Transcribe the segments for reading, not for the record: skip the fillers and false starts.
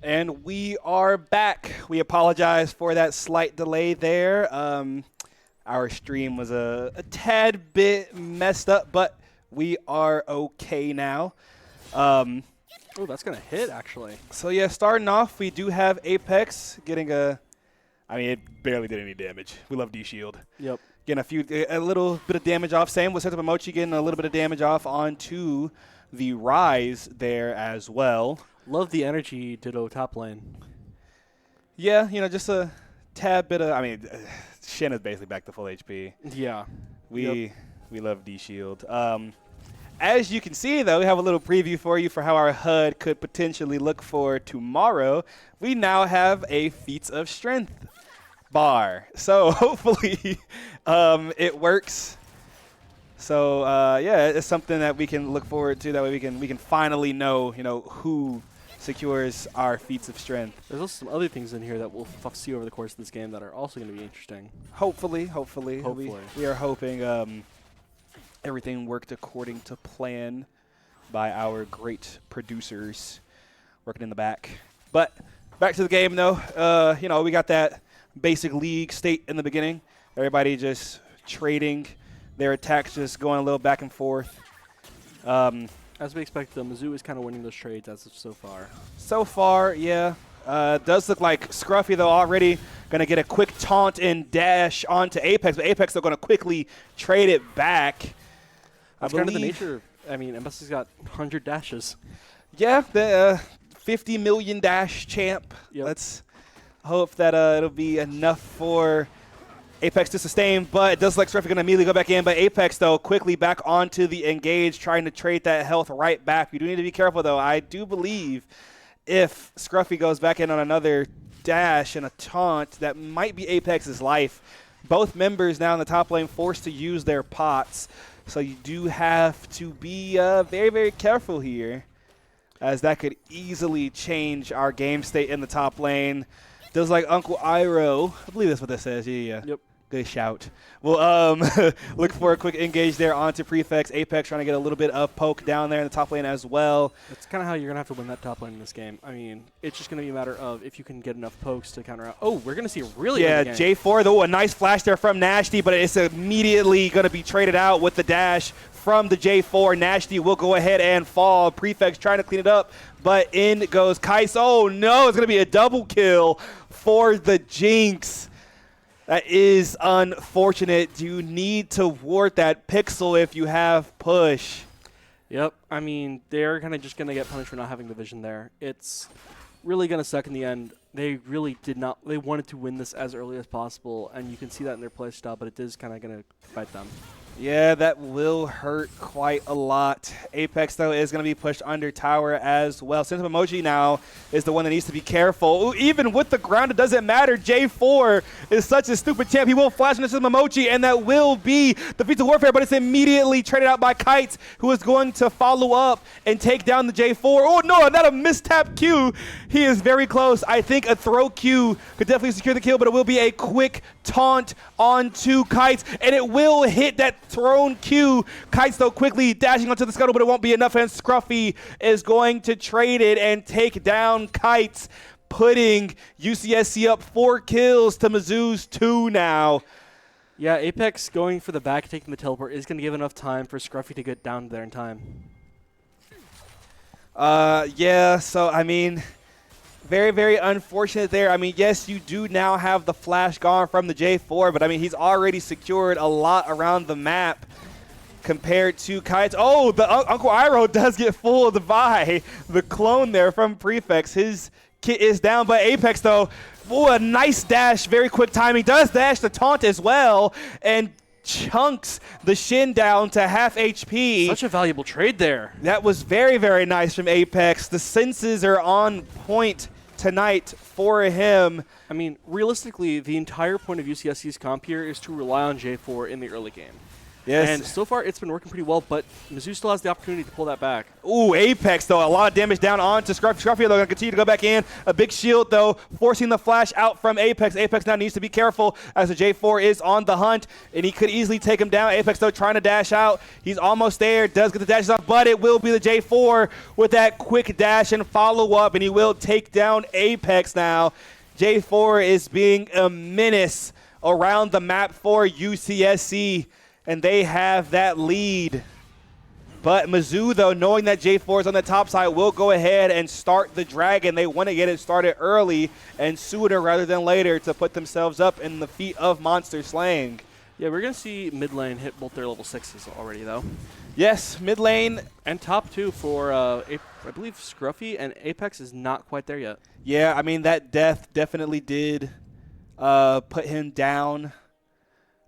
And we are back. We apologize for that slight delay there. Our stream was a tad bit messed up, but we are okay now. Oh, that's going to hit, actually. So, yeah, starting off, we do have Apex getting it barely did any damage. We love D-Shield. Yep. Getting a little bit of damage off. Same with Sensitive Mochi getting a little bit of damage off onto the Rise there as well. Love the energy Ditto top lane. Yeah, just a tad bit of, Shen is basically back to full HP. Yeah. We love D-Shield. As you can see, though, we have a little preview for you for how our HUD could potentially look for tomorrow. We now have a Feats of Strength bar. So hopefully it works. So, yeah, it's something that we can look forward to. That way we can finally know, who secures our Feats of Strength. There's also some other things in here that we'll see over the course of this game that are also going to be interesting. Hopefully. We are hoping everything worked according to plan by our great producers working in the back. But back to the game, though. We got that basic league state in the beginning. Everybody just trading their attacks, just going a little back and forth. As we expected, Mizzou is kind of winning those trades as of so far. So far, yeah. Does look like Scruffy, though, already going to get a quick taunt and dash onto Apex, but Apex, they're going to quickly trade it back. That's kind of the nature. Embassy's got 100 dashes. Yeah, the 50 million dash champ. Yep. Let's hope that it'll be enough for Apex to sustain, but it does look like Scruffy going to immediately go back in. But Apex, though, quickly back onto the engage, trying to trade that health right back. You do need to be careful, though. I do believe if Scruffy goes back in on another dash and a taunt, that might be Apex's life. Both members now in the top lane forced to use their pots. So you do have to be very, very careful here, as that could easily change our game state in the top lane. Does like Uncle Iroh. I believe that's what that says. Yeah. Yep. Good shout. We'll look for a quick engage there onto Prefects. Apex trying to get a little bit of poke down there in the top lane as well. That's kind of how you're going to have to win that top lane in this game. It's just going to be a matter of if you can get enough pokes to counter out. Oh, we're going to see a really good game. J4, though, a nice flash there from Nashty, but it's immediately going to be traded out with the dash from the J4. Nashty will go ahead and fall. Prefects trying to clean it up, but in goes Kais. Oh, no, it's going to be a double kill for the Jinx. That is unfortunate. You need to ward that pixel if you have push. Yep. They're kind of just going to get punished for not having the vision there. It's really going to suck in the end. They really did not. They wanted to win this as early as possible, and you can see that in their play style, but it is kind of going to bite them. Yeah, that will hurt quite a lot. Apex, though, is going to be pushed under tower as well. Sensitive Emoji now is the one that needs to be careful. Ooh, even with the ground, it doesn't matter. J4 is such a stupid champ. He will flash into Sensitive Emoji, and that will be the Feats of Warfare, but it's immediately traded out by Kites, who is going to follow up and take down the J4. Oh, no, not a mistap Q. He is very close. I think a throw Q could definitely secure the kill, but it will be a quick taunt onto Kites, and it will hit that thrown Q. Kites, though, quickly dashing onto the scuttle, but it won't be enough, and Scruffy is going to trade it and take down Kites, putting UCSC up 4 kills to Mizzou's 2 now. Yeah, Apex going for the back, taking the teleport, is going to give enough time for Scruffy to get down there in time. Yeah, so, very, very unfortunate there. Yes, you do now have the flash gone from the J4, but he's already secured a lot around the map compared to Kites. Oh, the Uncle Iroh does get fooled by the clone there from Prefects. His kit is down, but Apex, though, a nice dash, very quick timing. Does dash the taunt as well, and chunks the Shin down to half HP. Such a valuable trade there. That was very, very nice from Apex. The senses are on point tonight for him. Realistically, the entire point of UCSC's comp here is to rely on J4 in the early game. Yes. And so far, it's been working pretty well, but Mizzou still has the opportunity to pull that back. Ooh, Apex, though. A lot of damage down onto Scruffy. Scruffy, though, going to continue to go back in. A big shield, though, forcing the flash out from Apex. Apex now needs to be careful as the J4 is on the hunt, and he could easily take him down. Apex, though, trying to dash out. He's almost there. Does get the dashes off, but it will be the J4 with that quick dash and follow-up, and he will take down Apex now. J4 is being a menace around the map for UCSC, and they have that lead. But Mizzou, though, knowing that J4 is on the top side, will go ahead and start the Dragon. They want to get it started early and sooner rather than later to put themselves up in the feet of Monster Slaying. Yeah, we're going to see mid lane hit both their level 6s already, though. Yes, mid lane. And top 2 for, I believe, Scruffy, and Apex is not quite there yet. Yeah, I mean, that death definitely did put him down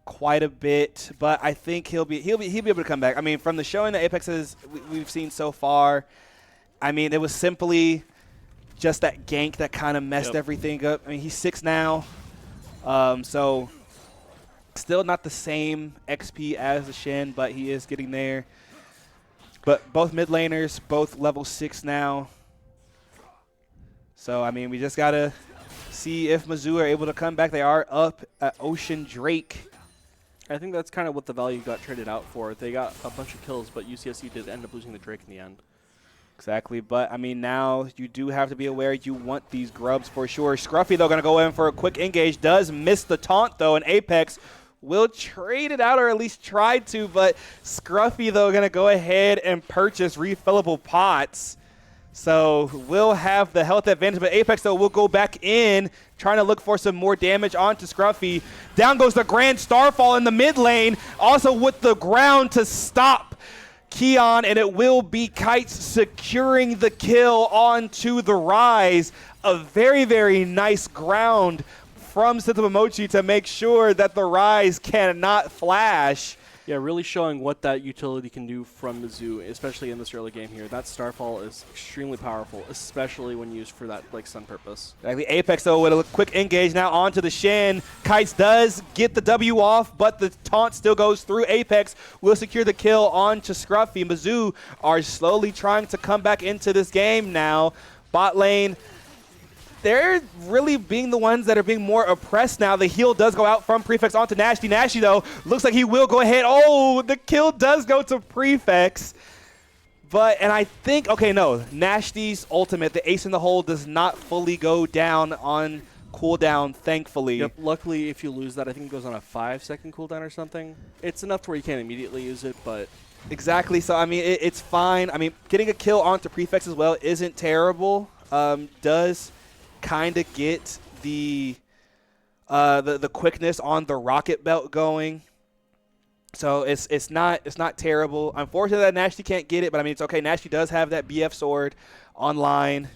quite a bit, but I think he'll be able to come back. I mean, from the showing that Apex we've seen so far, I mean, it was simply just that gank that kind of messed everything up. I mean, he's 6 now, so still not the same XP as the Shen, but he is getting there. But both mid laners, both level 6 now. So, I mean, we just got to see if Mizzou are able to come back. They are up at Ocean Drake. I think that's kind of what the value got traded out for. They got a bunch of kills, but UCSC did end up losing the Drake in the end. Exactly, but, I mean, now you do have to be aware you want these grubs for sure. Scruffy, though, going to go in for a quick engage. Does miss the taunt, though, and Apex will trade it out, or at least try to, but Scruffy, though, going to go ahead and purchase refillable pots. So we'll have the health advantage, but Apex, though, will go back in, trying to look for some more damage onto Scruffy. Down goes the Grand Starfall in the mid lane, also with the ground to stop Keon, and it will be Kites securing the kill onto the Rise. A very, very nice ground from Sentamomochi to make sure that the Rise cannot flash. Yeah, really showing what that utility can do from Mizzou, especially in this early game here. That Starfall is extremely powerful, especially when used for that sun purpose. Exactly. Apex, though, with a quick engage now onto the Shen. Kites does get the W off, but the taunt still goes through. Apex will secure the kill onto Scruffy. Mizzou are slowly trying to come back into this game now. Bot lane, they're really being the ones that are being more oppressed now. The heal does go out from Prefix onto Nasty. Nasty, though, looks like he will go ahead. Oh, the kill does go to Prefix. And I think, okay, no. Nasty's ultimate, the ace in the hole, does not fully go down on cooldown, thankfully. Yep, luckily, if you lose that, I think it goes on a 5-second cooldown or something. It's enough to where you can't immediately use it, but... Exactly, so, I mean, it's fine. I mean, getting a kill onto Prefix as well isn't terrible. Does kind of get the quickness on the rocket belt going, so it's not terrible. Unfortunately, that Nasty can't get it, but I mean it's okay. Nasty does have that BF sword online,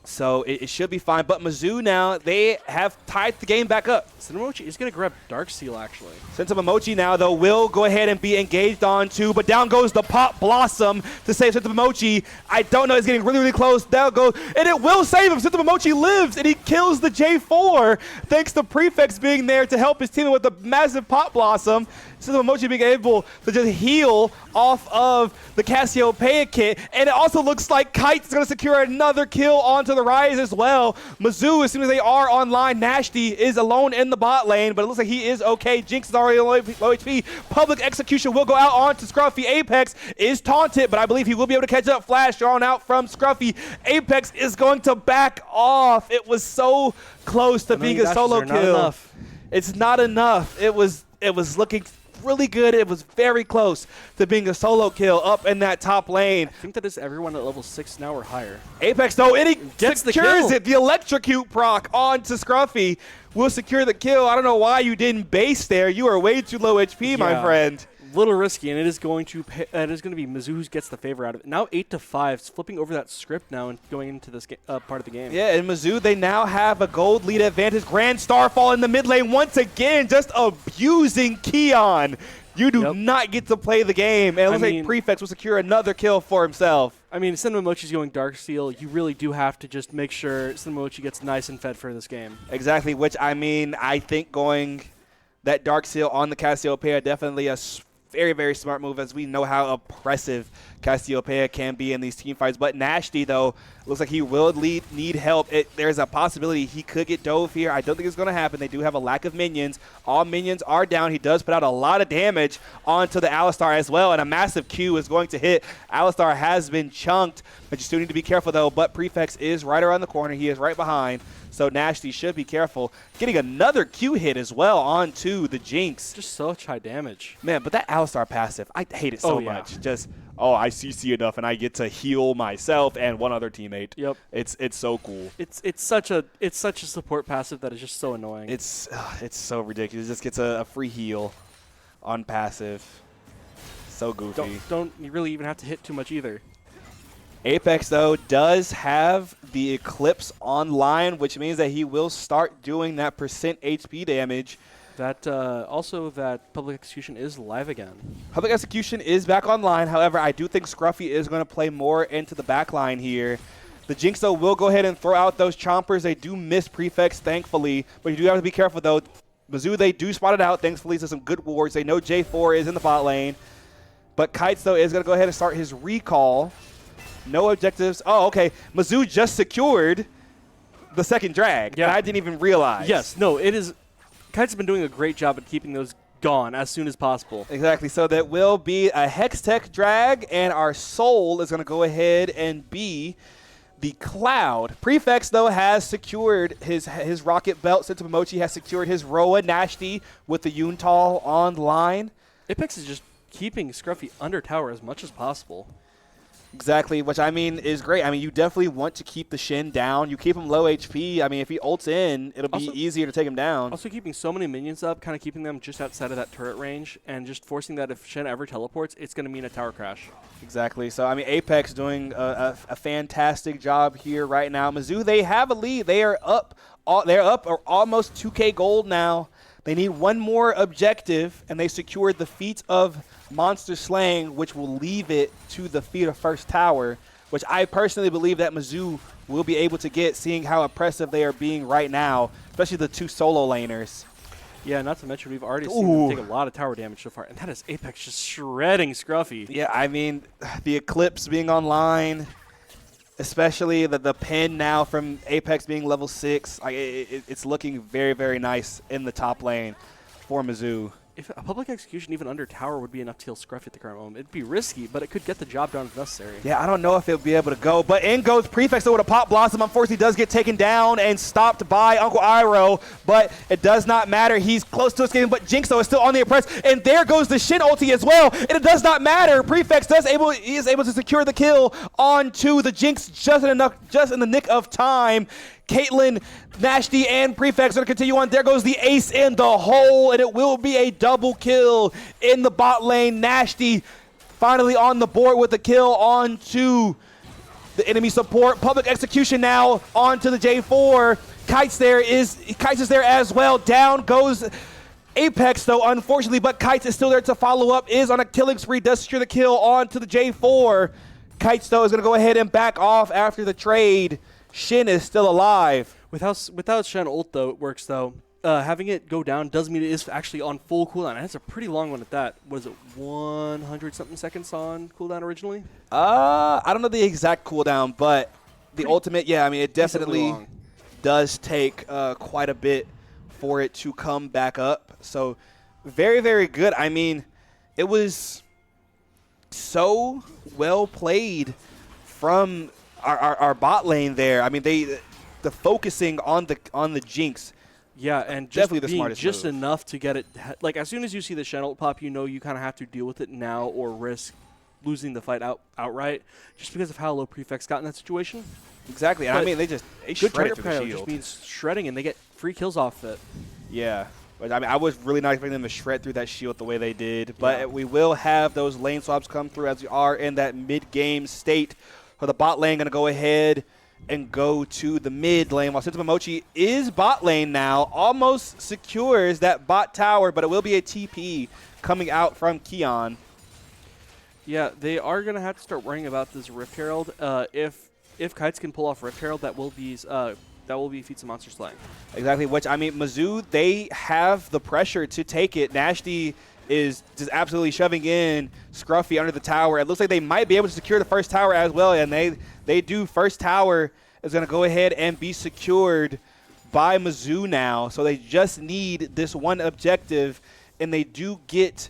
so it should be fine. But Mizzou now, they have tied the game back up. Sentamomochi is going to grab Darksteel, actually. Sentamomochi now, though, will go ahead and be engaged on too, but down goes the Pop Blossom to save Sentamomochi. I don't know, he's getting really, really close. Down goes, and it will save him. Sentamomochi lives, and he kills the J4, thanks to Prefix being there to help his team with the massive Pop Blossom. Sentamomochi being able to just heal off of the Cassiopeia kit, and it also looks like Kite is going to secure another kill onto the Rise as well. Mizzou, as soon as they are online, Nasty is alone in the bot lane, but it looks like he is okay. Jinx is already low HP. Public Execution will go out onto Scruffy. Apex is taunted, but I believe he will be able to catch up. Flash drawn out from Scruffy. Apex is going to back off. It was so close to being a solo kill. It's not enough. It was looking really good. It was very close to being a solo kill up in that top lane. I think that is everyone at level 6 now or higher. Apex, though, and he gets secures it. The Electrocute proc onto Scruffy will secure the kill. I don't know why you didn't base there. You are way too low HP, my friend. Little risky, and it is going to be Mizzou who gets the favor out of it. Now 8-5, it's flipping over that script now and going into this part of the game. Yeah, and Mizzou, they now have a gold lead advantage. Grand Starfall in the mid lane once again, just abusing Keon. You do not get to play the game, and it looks like Prefix will secure another kill for himself. I mean, Sentamomochi's going Darksteel. You really do have to just make sure Sentamomochi gets nice and fed for this game. Exactly, which, I mean, I think going that Dark Seal on the Cassiopeia. Definitely a very, very smart move, as we know how oppressive Cassiopeia can be in these team fights. But Nashty, though, looks like he will need help. There's a possibility he could get dove here. I don't think it's going to happen. They do have a lack of minions. All minions are down. He does put out a lot of damage onto the Alistar as well, and a massive Q is going to hit. Alistar has been chunked, but you still need to be careful, though. But Prefects is right around the corner. He is right behind. So Nashty should be careful. Getting another Q hit as well onto the Jinx. Just such high damage. Man, but that Alistar passive, I hate it so much. Just, I CC enough and I get to heal myself and one other teammate. Yep. It's so cool. It's such a support passive that is just so annoying. It's so ridiculous. It just gets a free heal on passive. So goofy. Don't you really even have to hit too much either. Apex, though, does have the Eclipse online, which means that he will start doing that percent HP damage. That also that Public Execution is live again. Public Execution is back online. However, I do think Scruffy is going to play more into the back line here. The Jinx, though, will go ahead and throw out those Chompers. They do miss Prefects, thankfully. But you do have to be careful, though. Mizzou, they do spot it out, thankfully, to some good wards. They know J4 is in the bot lane. But Kites, though, is going to go ahead and start his recall. No objectives. Oh, okay. Mizzou just secured the second drag. Yeah. And I didn't even realize. Yes. No, it is. Kites has been doing a great job at keeping those gone as soon as possible. Exactly. So that will be a Hextech drag, and our Soul is going to go ahead and be the Cloud. Prefects, though, has secured his Rocket Belt. Sentima Mochi has secured his Roa. Nashty with the Yuntal online. Apex is just keeping Scruffy under tower as much as possible. Exactly, which I mean is great. I mean, you definitely want to keep the Shin down. You keep him low HP. I mean, if he ults in, it'll be easier to take him down. Also, keeping so many minions up, kind of keeping them just outside of that turret range, and just forcing that if Shin ever teleports, it's going to mean a tower crash. Exactly. So, I mean, Apex doing a fantastic job here right now. Mizzou, they have a lead. They are up. They're up or almost 2K gold now. They need one more objective, and they secured the feat of Monster Slaying, which will leave it to the feat of First Tower, which I personally believe that Mizzou will be able to get, seeing how impressive they are being right now, especially the two solo laners. Yeah, not to mention we've already seen them take a lot of tower damage so far, and that is Apex just shredding Scruffy. Yeah, I mean, the Eclipse being online, especially the pin now from Apex being level 6, it's looking very, very nice in the top lane for Mizzou. If a Public Execution even under tower would be enough to heal Scruffy at the current moment, it'd be risky, but it could get the job done if necessary. Yeah, I don't know if it'll be able to go, but in goes Prefects with a Pop Blossom. Unfortunately, does get taken down and stopped by Uncle Iroh, but it does not matter. He's close to escaping, but Jinx, though, is still on the oppress, and there goes the Shin ulti as well, and it does not matter. Prefects is able to secure the kill onto the Jinx just in the nick of time. Caitlyn, Nashty, and Prefects are going to continue on. There goes the ace in the hole, and it will be a double kill in the bot lane. Nashty finally on the board with the kill onto the enemy support. Public Execution now onto the J4. Kites is there as well. Down goes Apex, though, unfortunately, but Kites is still there to follow up. Is on a killing spree, does secure the kill onto the J4. Kites, though, is going to go ahead and back off after the trade. Shin is still alive. Without Shen ult, though, it works, though. Having it go down does mean it is actually on full cooldown, and it's a pretty long one at that. What is it, 100-something seconds on cooldown originally? I don't know the exact cooldown, but the ultimate, yeah, I mean, it definitely does take quite a bit for it to come back up. So very, very good. I mean, it was so well played from our bot lane there. I mean, the focusing on the Jinx. Yeah, and just definitely the smartest just move. Enough to get it. Like, as soon as you see the Shen ult pop, you know you kind of have to deal with it now or risk losing the fight outright, just because of how low Prefects got in that situation. Exactly. And I mean, they shredded through the shield. Just means shredding, and they get free kills off it. Yeah. But I mean, I was really not expecting them to shred through that shield the way they did. But we will have those lane swaps come through as we are in that mid-game state. So the bot lane going to go ahead and go to the mid lane, while Sentima Mochi is bot lane now, almost secures that bot tower, but it will be a TP coming out from Keon. Yeah, they are going to have to start worrying about this Rift Herald. If Kites can pull off Rift Herald, that will be feats of monster slaying. Exactly, which, I mean, Mizzou, they have the pressure to take it. Nashty is just absolutely shoving in Scruffy under the tower. It looks like they might be able to secure the first tower as well, and they do. First tower is going to go ahead and be secured by Mizzou now. So they just need this one objective, and they do get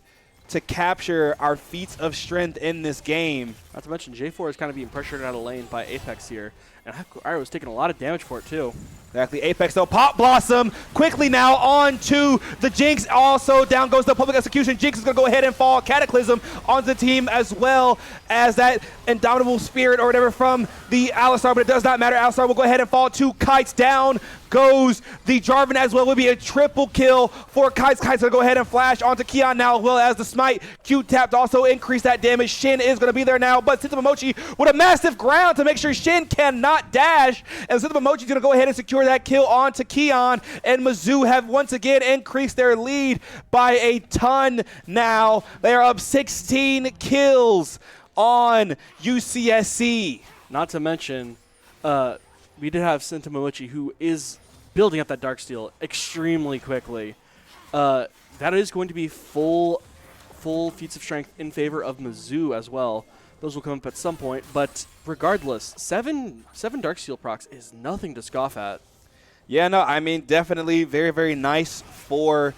to capture our feats of strength in this game. Not to mention, J4 is kind of being pressured out of lane by Apex here, and I was taking a lot of damage for it too. Exactly. Apex, though. Pop Blossom quickly now on to the Jinx. Also, down goes the public execution. Jinx is going to go ahead and fall. Cataclysm onto the team, as well as that indomitable spirit or whatever from the Alistar, but it does not matter. Alistar will go ahead and fall. 2 Kites down goes the Jarvan as well. Will be a triple kill for Kites. Kites will go ahead and flash onto Keon now, as well as the Smite. Q tapped also increase that damage. Shin is going to be there now, but Sintamamochi with a massive ground to make sure Shin cannot dash, and Sintamamochi is going to go ahead and secure that kill onto Keon, and Mizzou have once again increased their lead by a ton now. They are up 16 kills on UCSC. Not to mention, we did have Sintamamochi, who is building up that Darksteel extremely quickly. That is going to be full feats of strength in favor of Mizzou as well. Those will come up at some point, but regardless, seven Darksteel procs is nothing to scoff at. Yeah, no, I mean, definitely very, very nice for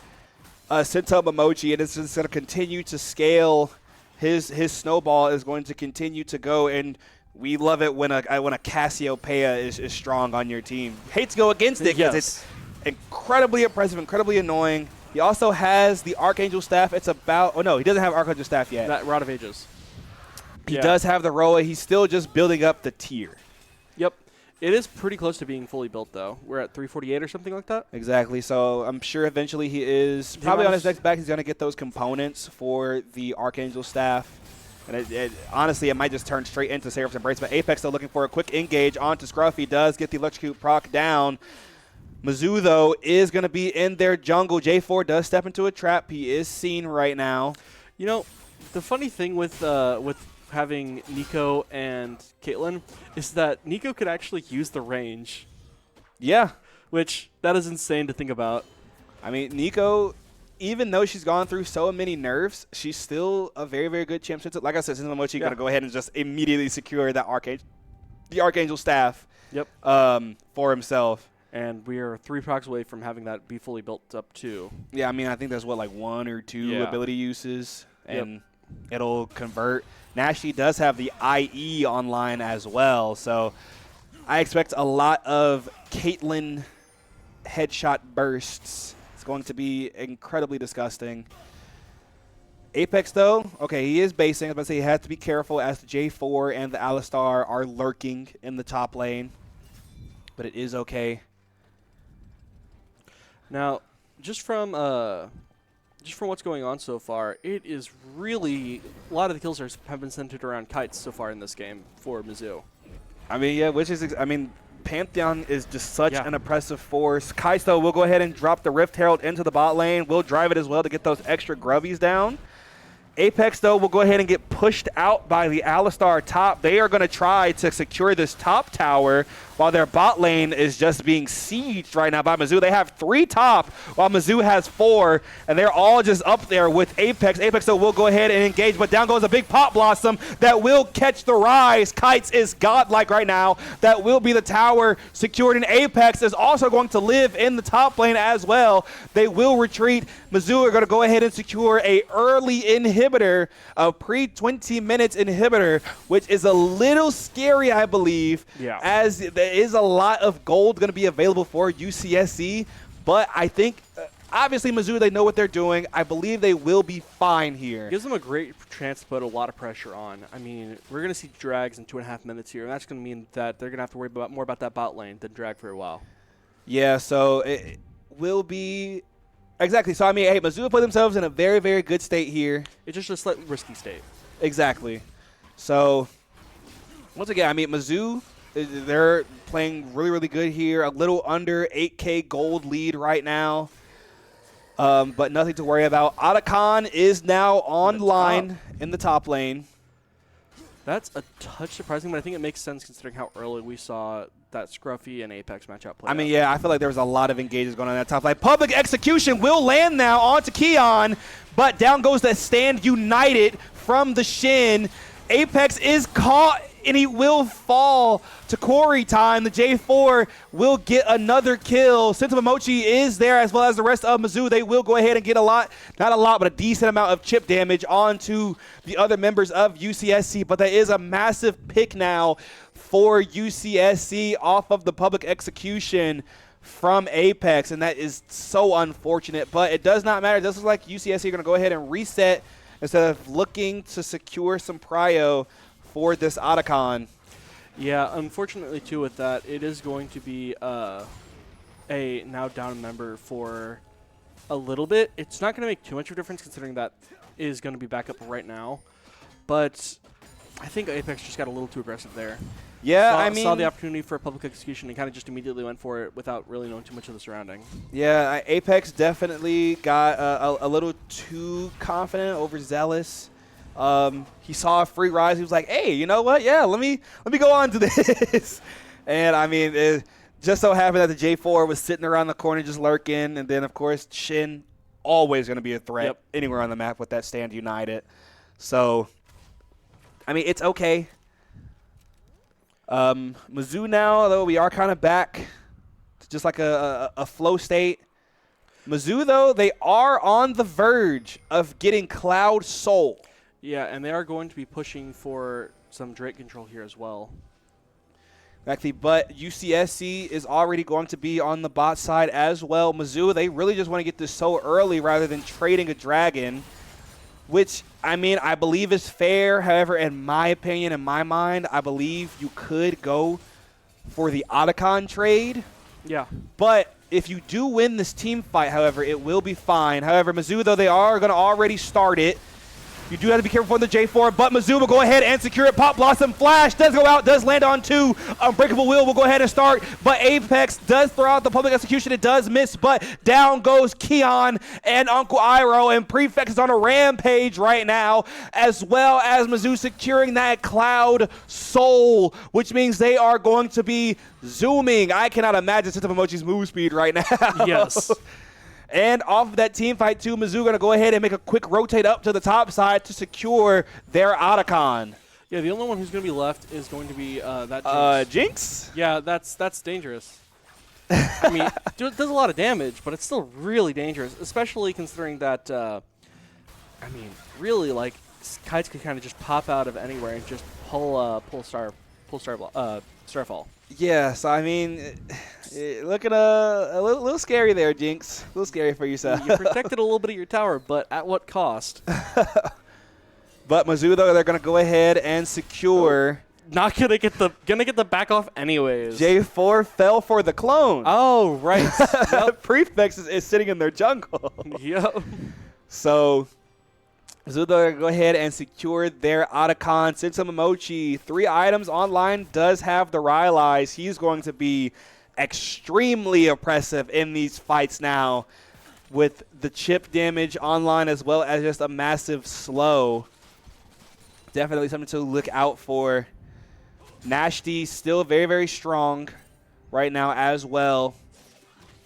Sintamamochi, and it's just going to continue to scale. His snowball is going to continue to go, and we love it when a Cassiopeia is strong on your team. Hate to go against it because it's incredibly impressive, incredibly annoying. He also has the Archangel Staff. It's about – oh, no, he doesn't have Archangel Staff yet. That Rod of Ages. He does have the Roa. He's still just building up the tier. Yep. It is pretty close to being fully built, though. We're at 348 or something like that. Exactly. So I'm sure eventually he is probably on his next back. He's going to get those components for the Archangel Staff. And honestly, it might just turn straight into Seraph's Embrace. But Apex still looking for a quick engage onto Scruffy. Does get the Electrocute proc down. Mizzou, though, is going to be in their jungle. J4 does step into a trap. He is seen right now. You know, the funny thing with having Nico and Caitlyn is that Nico could actually use the range. Yeah. Which, that is insane to think about. I mean, Nico, even though she's gone through so many nerfs, she's still a very, very good champ. Like I said, Sintamamochi going to go ahead and just immediately secure that the Archangel Staff for himself. And we are 3 procs away from having that be fully built up, too. Yeah, I mean, I think there's, like 1 or 2 ability uses, and it'll convert. Nashty does have the IE online as well, so I expect a lot of Caitlyn headshot bursts. It's going to be incredibly disgusting. Apex, though, okay, he is basing. I was about to say he has to be careful as the J4 and the Alistar are lurking in the top lane, but it is okay. Now, just from what's going on so far, it is really a lot of the kills have been centered around Kites so far in this game for Mizzou. I mean, yeah, Pantheon is just such an oppressive force. Kites, though, will go ahead and drop the Rift Herald into the bot lane. We'll drive it as well to get those extra grubbies down. Apex, though, will go ahead and get pushed out by the Alistar top. They are going to try to secure this top tower while their bot lane is just being sieged right now by Mizzou. They have 3 top while Mizzou has 4, and they're all just up there with Apex. Apex, though, will go ahead and engage, but down goes a big Pop Blossom that will catch the rise. Kites is godlike right now. That will be the tower secured, and Apex is also going to live in the top lane as well. They will retreat. Mizzou are going to go ahead and secure a early inhibitor, a pre-20 minutes inhibitor, which is a little scary, I believe, as there is a lot of gold going to be available for UCSC. But I think, obviously, Mizzou, they know what they're doing. I believe they will be fine here. Gives them a great chance to put a lot of pressure on. I mean, we're going to see drags in 2.5 minutes here, and that's going to mean that they're going to have to worry more about that bot lane than drag for a while. Yeah, so it will be... Exactly. So, I mean, hey, Mizzou put themselves in a very, very good state here. It's just a slightly risky state. Exactly. So, once again, I mean, Mizzou, they're playing really, really good here. A little under 8K gold lead right now. But nothing to worry about. Otacon is now online in the top lane. That's a touch surprising, but I think it makes sense considering how early we saw that Scruffy and Apex matchup play. I mean, yeah, I feel like there was a lot of engages going on in that top flight. Public execution will land now onto Keon, but down goes the Stand United from the Shin. Apex is caught, and he will fall to Corey time. The J4 will get another kill. Sentamomochi is there, as well as the rest of Mizzou. They will go ahead and get a lot, not a lot, but a decent amount of chip damage onto the other members of UCSC. But that is a massive pick now for UCSC off of the public execution from Apex, and that is so unfortunate. But it does not matter. This is like UCSC are going to go ahead and reset instead of looking to secure some prio for this Otacon. Yeah, unfortunately, too, with that, it is going to be a now down member for a little bit. It's not going to make too much of a difference considering that is going to be back up right now. But I think Apex just got a little too aggressive there. Yeah, Saw the opportunity for a public execution and kind of just immediately went for it without really knowing too much of the surrounding. Yeah, Apex definitely got a little too confident, overzealous. He saw a free rise. He was like, "Hey, you know what? Yeah, let me go on to this." And I mean, it just so happened that the J4 was sitting around the corner just lurking, and then of course Shin always going to be a threat anywhere on the map with that Stand United. So, I mean, it's okay. Mizzou now, though, we are kind of back to just like a flow state. Mizzou, though, they are on the verge of getting Cloud Soul. Yeah, and they are going to be pushing for some Drake control here as well. Exactly, but UCSC is already going to be on the bot side as well. Mizzou, they really just want to get this so early rather than trading a dragon, which, I mean, I believe is fair. However, in my opinion, in my mind, I believe you could go for the Otacon trade. Yeah. But if you do win this team fight, however, it will be fine. However, Mizzou, though, they are going to already start it. You do have to be careful for the J4, but Mizzou will go ahead and secure it. Pop Blossom Flash does go out, does land on 2. Unbreakable Will will go ahead and start, but Apex does throw out the public execution. It does miss, but down goes Keon and Uncle Iroh, and Prefect is on a rampage right now, as well as Mizzou securing that Cloud Soul, which means they are going to be zooming. I cannot imagine Sentamomochi's move speed right now. Yes. And off of that team fight, too, Mizzou going to go ahead and make a quick rotate up to the top side to secure their Otacon. Yeah, the only one who's going to be left is going to be that Jinx. Jinx? Yeah, that's dangerous. I mean, it does a lot of damage, but it's still really dangerous, especially considering that, I mean, really, like, kites could kind of just pop out of anywhere and just pull Starfall. Yeah, so I mean, looking a little scary there, Jinx. A little scary for yourself. You protected a little bit of your tower, but at what cost? But Mizzou, though, they're going to go ahead and secure. Not gonna get the back off anyways. J4 fell for the clone. Oh, right. Yep. Prefect is sitting in their jungle. Yep. So Mizzou, they're going to go ahead and secure their Otacon. Sentamomochi, 3 items online, does have the Rylai's. He's going to be extremely oppressive in these fights now with the chip damage online as well as just a massive slow. Definitely something to look out for. Nashty still very, very strong right now as well.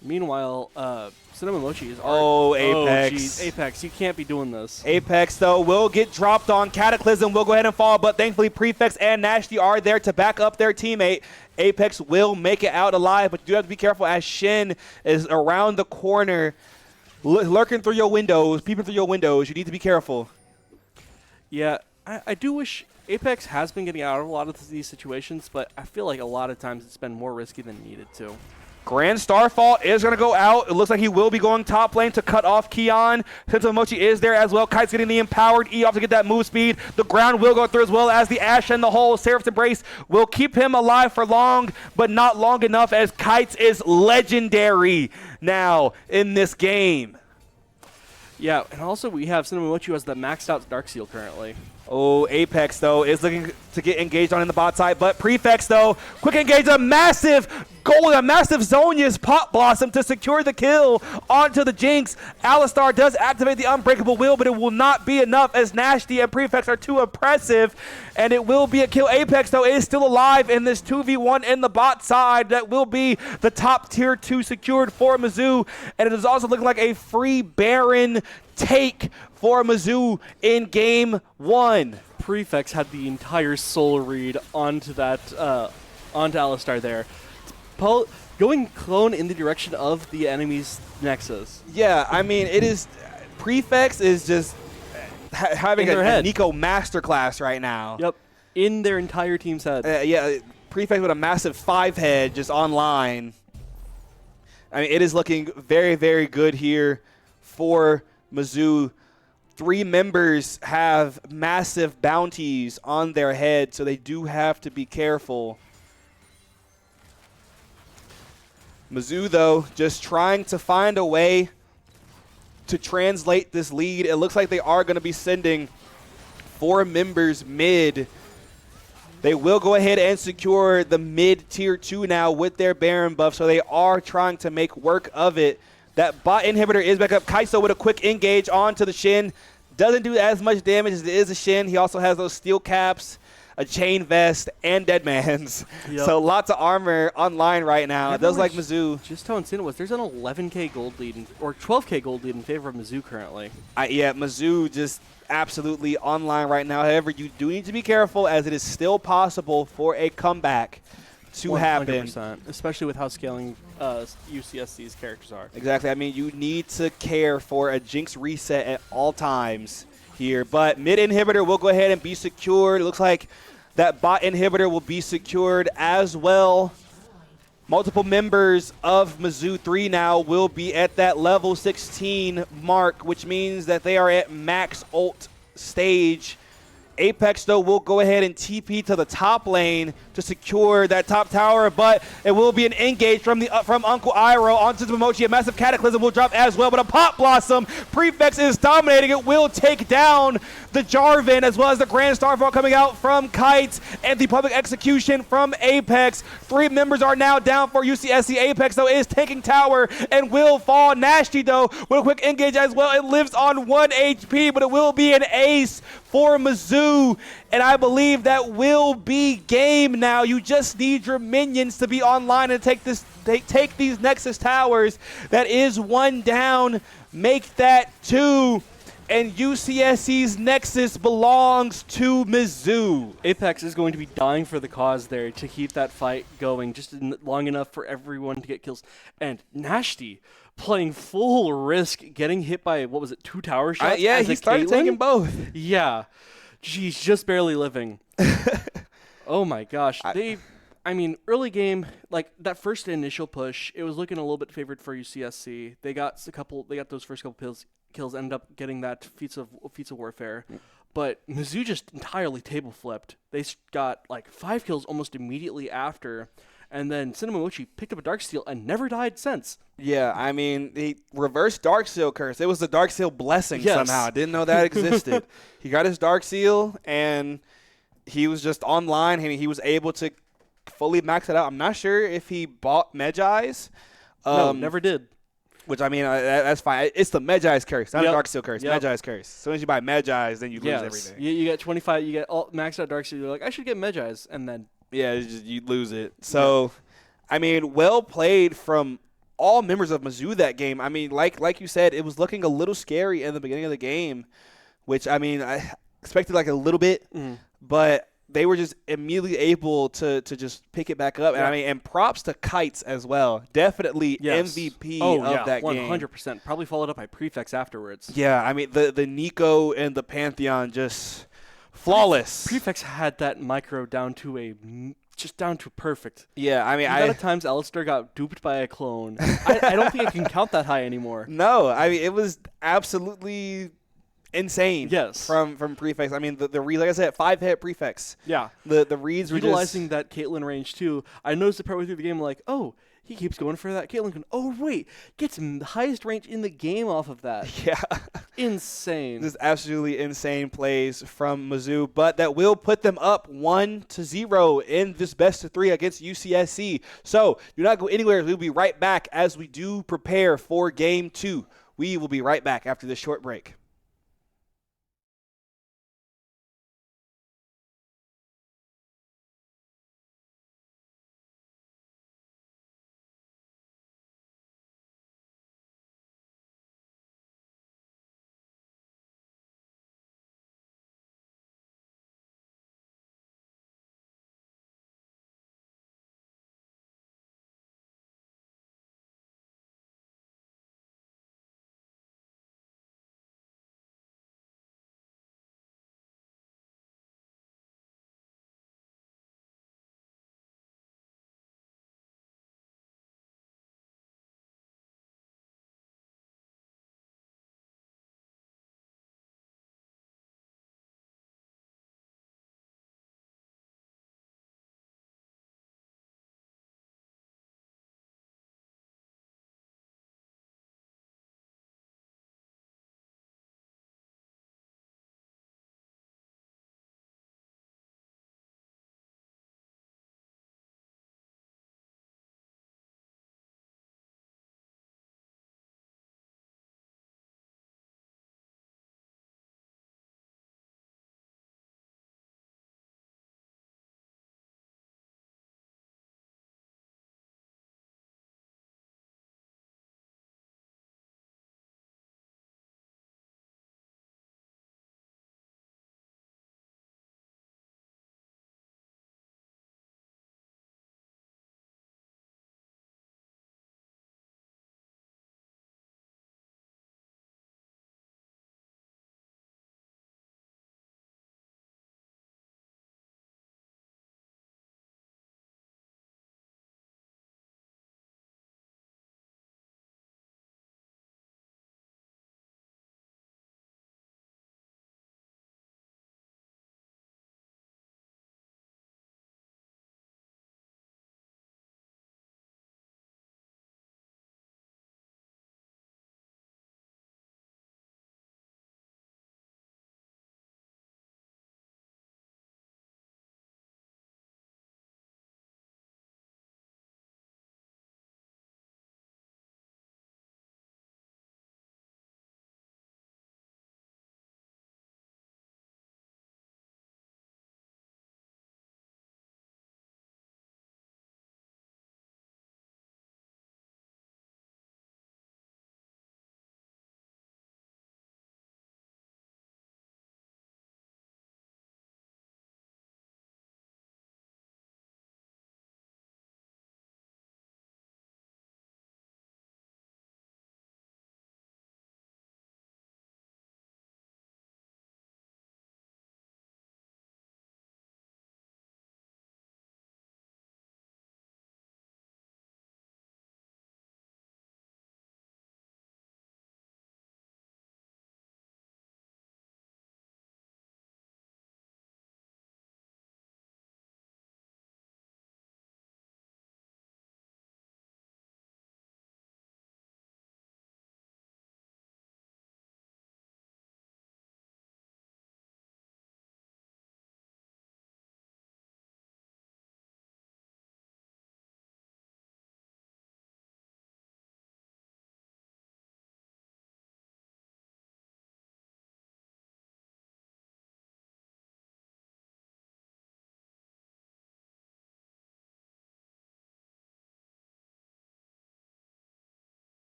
Meanwhile, Sentamomochi is Apex. Geez. Apex, you can't be doing this. Apex, though, will get dropped on. Cataclysm will go ahead and fall, but thankfully Prefects and Nashty are there to back up their teammate. Apex will make it out alive, but you do have to be careful as Shin is around the corner, lurking through your windows, peeping through your windows. You need to be careful. Yeah, I do wish Apex has been getting out of a lot of these situations, but I feel like a lot of times it's been more risky than needed to. Grand Starfall is going to go out. It looks like he will be going top lane to cut off Keon. Sentamomochi is there as well. Kite's getting the empowered E off to get that move speed. The ground will go through as well as the Ash and the hole. Seraph's Embrace will keep him alive for long, but not long enough as Kites is legendary now in this game. Yeah, and also we have Sentamomochi who has the maxed out Dark Seal currently. Oh, Apex, though, is looking to get engaged on in the bot side. But Prefects, though, quick engage, a massive gold, a massive Zhonya's Pot Blossom to secure the kill onto the Jinx. Alistar does activate the Unbreakable Will, but it will not be enough as Nasty and Prefects are too oppressive, and it will be a kill. Apex, though, is still alive in this 2v1 in the bot side. That will be the top tier 2 secured for Mizzou, and it is also looking like a free Baron take for Mizzou in game 1. Prefects had the entire soul read onto that, onto Alistar there. Going clone in the direction of the enemy's Nexus. Yeah, I mean, it is. Prefects is just having a Nico masterclass right now. Yep, in their entire team's head. Yeah, Prefects with a massive 5-head just online. I mean, it is looking very, very good here for Mizzou. 3 members have massive bounties on their head, so they do have to be careful. Mizzou, though, just trying to find a way to translate this lead. It looks like they are going to be sending 4 members mid. They will go ahead and secure the mid tier 2 now with their Baron buff, so they are trying to make work of it. That bot inhibitor is back up. Kaiso with a quick engage onto the Shin. Doesn't do as much damage as it is a Shin. He also has those steel caps, a chain vest, and Deadmans. Yep. So lots of armor online right now. It does like Mizzou. Just how insane it was. There's an 11k gold lead, or 12k gold lead in favor of Mizzou currently. Yeah, Mizzou just absolutely online right now. However, you do need to be careful as it is still possible for a comeback to 100%, happen. Especially with how scaling UCSC's characters are. Exactly. I mean, you need to care for a Jinx reset at all times here. But mid inhibitor will go ahead and be secured. It looks like that bot inhibitor will be secured as well. Multiple members of Mizzou 3 now will be at that level 16 mark, which means that they are at max ult stage. Apex, though, will go ahead and TP to the top lane to secure that top tower, but it will be an engage from Uncle Iroh onto Momochi. A massive Cataclysm will drop as well, but a Pot Blossom. Prefects is dominating. It will take down the Jarvan, as well as the Grand Starfall coming out from Kites, and the public execution from Apex. 3 members are now down for UCSC. Apex, though, is taking tower and will fall. Nasty, though, with a quick engage as well. It lives on 1 HP, but it will be an ace for Mizzou, and I believe that will be game now. You just need your minions to be online and take these Nexus towers. That is 1 down. Make that 2. And UCSC's Nexus belongs to Mizzou. Apex is going to be dying for the cause there to keep that fight going just long enough for everyone to get kills. And Nasty playing full risk, getting hit by, what was it, 2 tower shots? Yeah, he started taking both. Yeah. Geez, just barely living. Oh my gosh. I mean, early game, like that first initial push, it was looking a little bit favored for UCSC. They got those first couple kills, ended up getting that feats of warfare. But Mizzou just entirely table flipped. They got like 5 kills almost immediately after, and then Cinemochi picked up a Darksteel and never died since. Yeah, I mean, the reverse Darksteel curse. It was the Darksteel blessing somehow. Didn't know that existed. He got his Darksteel, and he was just online, and he was able to fully max it out. I'm not sure if he bought Medjai's. No, never did. Which, I mean, that's fine. It's the Medjai's curse, not a Darksteel curse. Medjai's curse. As soon as you buy Medjai's, then you lose everything. You get 25, you get all maxed out Darksteel. You're like, I should get Medjai's, and then you lose it. So, I mean, well played from all members of Mizzou that game. I mean, like you said, it was looking a little scary in the beginning of the game, which, I mean, I expected like a little bit, but they were just immediately able to just pick it back up. And I mean, and props to Kites as well. Definitely MVP of that 100%. game. 100%. Probably followed up by Prefects afterwards. Yeah, I mean, the Nico and the Pantheon just flawless. Prefects had that micro down to perfect. Yeah, I mean, the amount of times Alistar got duped by a clone, I don't think I can count that high anymore. No, I mean, it was absolutely insane. Yes. From Prefix. I mean, the read, like I said, 5-hit Prefix. Yeah. The reads were utilizing just that Caitlyn range too. I noticed it partway through the game, like, oh, he keeps going for that Caitlyn. Oh wait, gets the highest range in the game off of that. yeah. Insane. Just absolutely insane plays from Mizzou, but that will put them up 1-0 in this best of 3 against UCSC. So do not go anywhere. We'll be right back as we do prepare for game 2. We will be right back after this short break.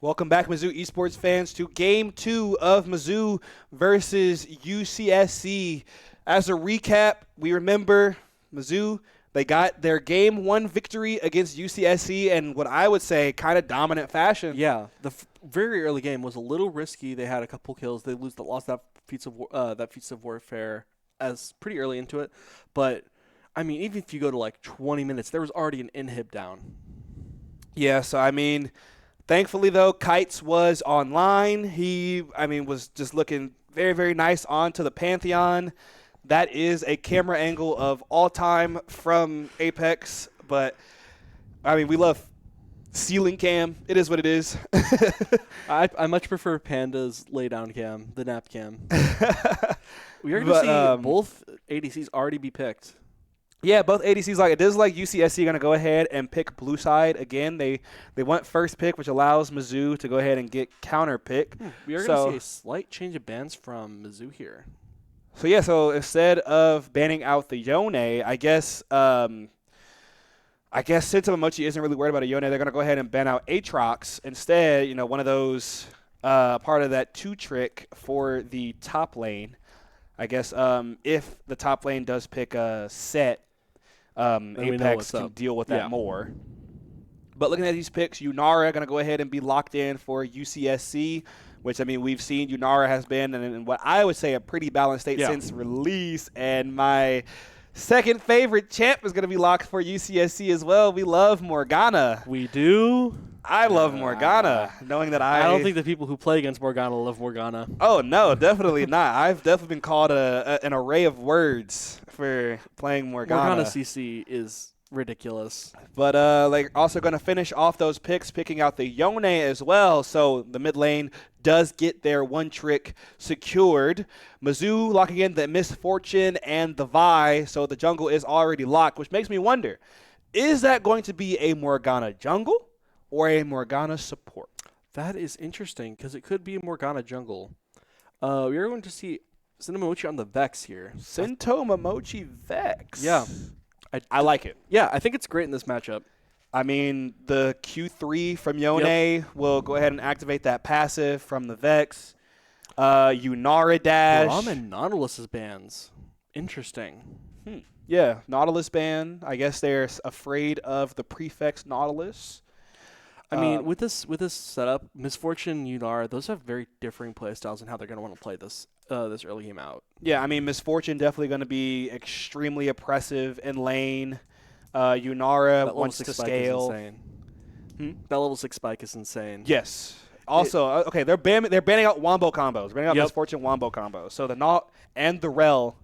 Welcome back, Mizzou esports fans, to Game 2 of Mizzou versus UCSC. As a recap, we remember Mizzou, they got their Game 1 victory against UCSC in what I would say kind of dominant fashion. Yeah, the very early game was a little risky. They had a couple kills. They lost that feats of warfare as pretty early into it. But, I mean, even if you go to like 20 minutes, there was already an inhib down. Yeah, so I mean, thankfully though, Kites was online. He, was just looking very, very nice onto the Pantheon. That is a camera angle of all time from Apex, but we love ceiling cam. It is what it is. I much prefer Panda's lay down cam, the nap cam. We are going to see both ADCs already be picked. Yeah, both ADCs it is like UCSC going to go ahead and pick blue side again. They went first pick, which allows Mizzou to go ahead and get counter pick. We are going to see a slight change of bans from Mizzou here. So instead of banning out the Yone, I guess since Mochi isn't really worried about a Yone, they're going to go ahead and ban out Aatrox instead. One of those part of that 2-trick for the top lane. I guess if the top lane does pick a set, Apex can deal with that more. But looking at these picks, Yunara going to go ahead and be locked in for UCSC, which, we've seen Yunara has been in what I would say a pretty balanced state since release. And my second favorite champ is going to be locked for UCSC as well. We love Morgana. We do. I love Morgana, knowing that I don't think the people who play against Morgana love Morgana. Oh, no, definitely not. I've definitely been called an array of words for playing Morgana. Morgana CC is ridiculous. But also going to finish off those picks, picking out the Yone as well. So the mid lane does get their 1-trick secured. Mizzou locking in the Misfortune and the Vi, so the jungle is already locked, which makes me wonder, is that going to be a Morgana jungle or a Morgana support? That is interesting, because it could be a Morgana jungle. We are going to see Sintomomochi on the Vex here. Sintomomochi Vex. Yeah. I like it. Yeah, I think it's great in this matchup. The Q3 from Yone will go ahead and activate that passive from the Vex. Yunara dash. Braum and Nautilus's bans. Interesting. Yeah, Nautilus ban. I guess they're afraid of the prefix Nautilus. With this setup, Misfortune, Yunara, those have very differing play styles and how they're going to want to play this early game out. Yeah, Misfortune definitely going to be extremely oppressive in lane. Yunara wants to scale. That level 6 spike is insane. Yes. Also, they're banning out Wombo combos. Banning out Misfortune Wombo combos. So the Naut and the Rel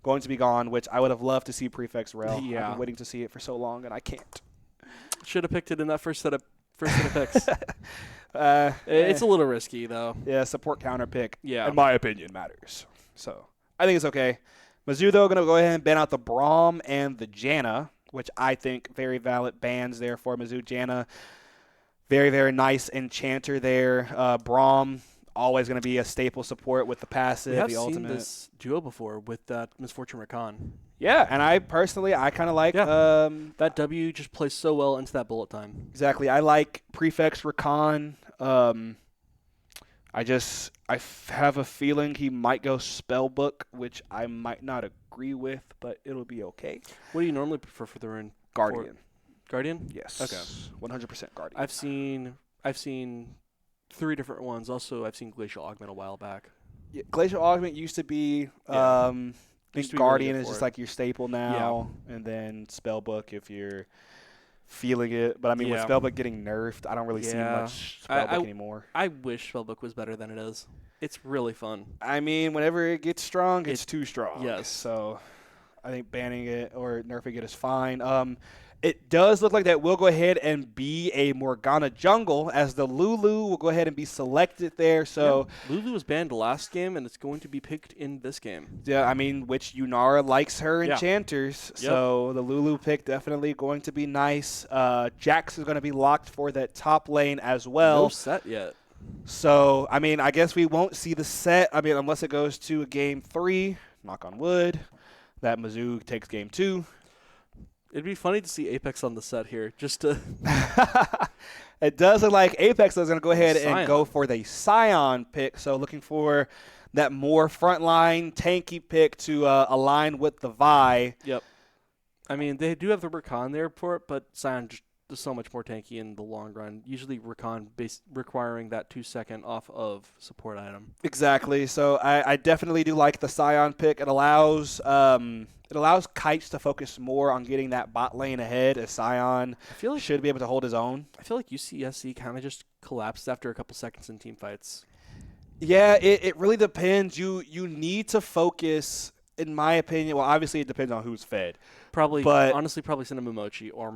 going to be gone, which I would have loved to see prefix Rel. Yeah. I've been waiting to see it for so long, and I can't. Should have picked it in that first set of picks. It's a little risky, though. Yeah, support counter pick, in my opinion, matters. So I think it's okay. Mizzou, though, going to go ahead and ban out the Braum and the Janna, which I think very valid bans there for Mizzou. Janna, very, very nice enchanter there. Braum, always going to be a staple support with the passive, the ultimate. We have seen this duo before with that Misfortune Rakan. Yeah, and I kind of like that W just plays so well into that bullet time. Exactly. I like Prefix Rakan. I have a feeling he might go Spellbook, which I might not agree with, but it'll be okay. What do you normally prefer for the rune? Guardian. Guardian? Yes. Okay. 100% Guardian. I've seen 3 different ones. Also, I've seen Glacial Augment a while back. Yeah, Glacial Augment used to be Guardian is just like your staple now, and then Spellbook if you're feeling it. But with Spellbook getting nerfed, I don't really see much Spellbook anymore. I wish Spellbook was better than it is. It's really fun. Whenever it gets strong, it's too strong. Yes. So I think banning it or nerfing it is fine. It does look like that will go ahead and be a Morgana jungle, as the Lulu will go ahead and be selected there. So Lulu was banned last game, and it's going to be picked in this game. Yeah, which Yunara likes her enchanters. So the Lulu pick definitely going to be nice. Jax is going to be locked for that top lane as well. No set yet. So, I guess we won't see the set. Unless it goes to a game 3, knock on wood, that Mizzou takes game 2. It'd be funny to see Apex on the set here, just to. It does look like Apex is going to go ahead and Scion. go for the Scion pick. So looking for that more frontline tanky pick to align with the Vi. Yep. I mean, they do have the Rakan there for it, but Scion just is so much more tanky in the long run. Usually Rakan requiring that 2-second off of support item. Exactly. So I definitely do like the Scion pick. It allows Kites to focus more on getting that bot lane ahead, as Scion should be able to hold his own. I feel like UCSC kind of just collapsed after a couple seconds in team fights. Yeah, it really depends. You need to focus, in my opinion. Well, obviously it depends on who's fed. Honestly, probably Cinnamon or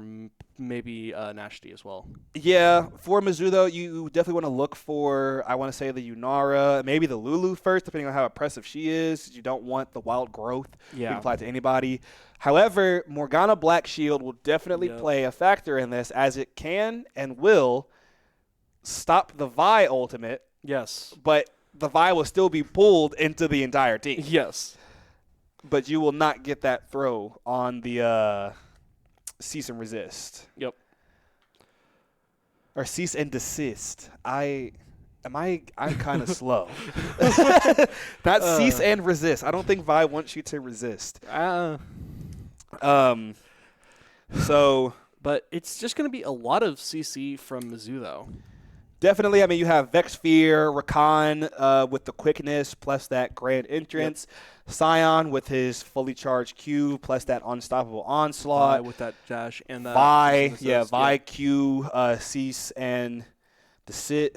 maybe Nashty as well. Yeah, for Mizzou, though, you definitely want to look for, I want to say, the Yunara, maybe the Lulu first, depending on how impressive she is. You don't want the wild growth to apply to anybody. However, Morgana Black Shield will definitely play a factor in this, as it can and will stop the Vi ultimate. Yes. But the Vi will still be pulled into the entire team. Yes. But you will not get that throw on the cease and resist. Yep. Or cease and desist. I'm kind of slow. Not cease and resist. I don't think Vi wants you to resist. But it's just going to be a lot of CC from Mizzou, though. Definitely. I mean, you have Vexfear, Rakan with the quickness plus that grand entrance. Yep. Scion with his fully charged Q plus that unstoppable onslaught. Vi with that dash and that. Vi, Q, cease and desist.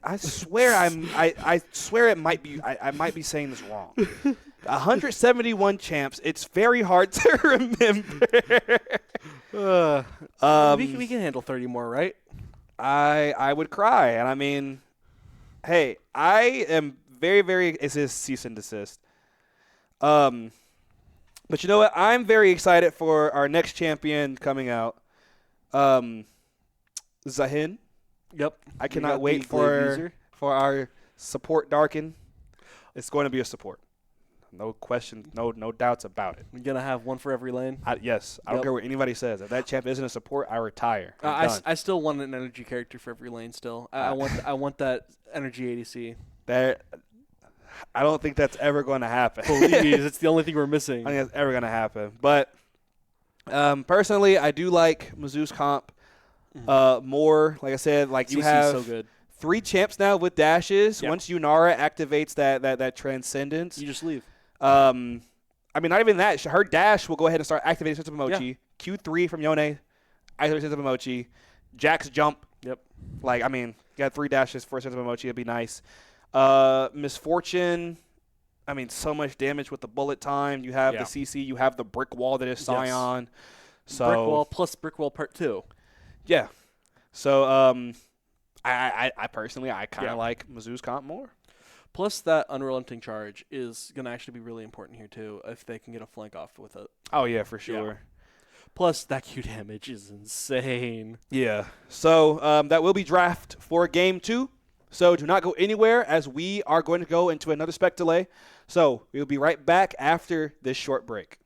I swear I swear it might be. I might be saying this wrong. 171 champs. It's very hard to remember. We can handle 30 more, right? I would cry. And I mean, hey, I am very, very, it's his cease and desist. But you know what? I'm very excited for our next champion coming out. Zahin. Yep. I cannot wait for our support Darkin. It's going to be a support. No question, no doubts about it. We're going to have one for every lane? Yes. I don't care what anybody says. If that champ isn't a support, I retire. I still want an energy character for every lane still. I want that energy ADC. I don't think that's ever going to happen. Believe me, it's the only thing we're missing. I think that's ever going to happen. But personally, I do like Mizzou's comp more. Like I said, like you have so good. 3 champs now with dashes. Yep. Once Yunara activates that transcendence, you just leave. I mean, not even that. Her dash will go ahead and start activating Sense of Mochi. Yeah. Q3 from Yone, activates Sense of Mochi. Jack's jump. Yep. Like, I mean, you got 3 dashes for Sense of Mochi. It'd be nice. Misfortune. I mean, so much damage with the bullet time. You have the CC. You have the brick wall that is Scion. Yes. So brick wall plus brick wall part 2. Yeah. So I personally kind of like Mizzou's comp more. Plus, that unrelenting charge is going to actually be really important here, too, if they can get a flank off with it. Oh, yeah, for sure. Yeah. Plus, that Q damage is insane. Yeah. So that will be draft for Game 2. So do not go anywhere, as we are going to go into another spec delay. So we will be right back after this short break.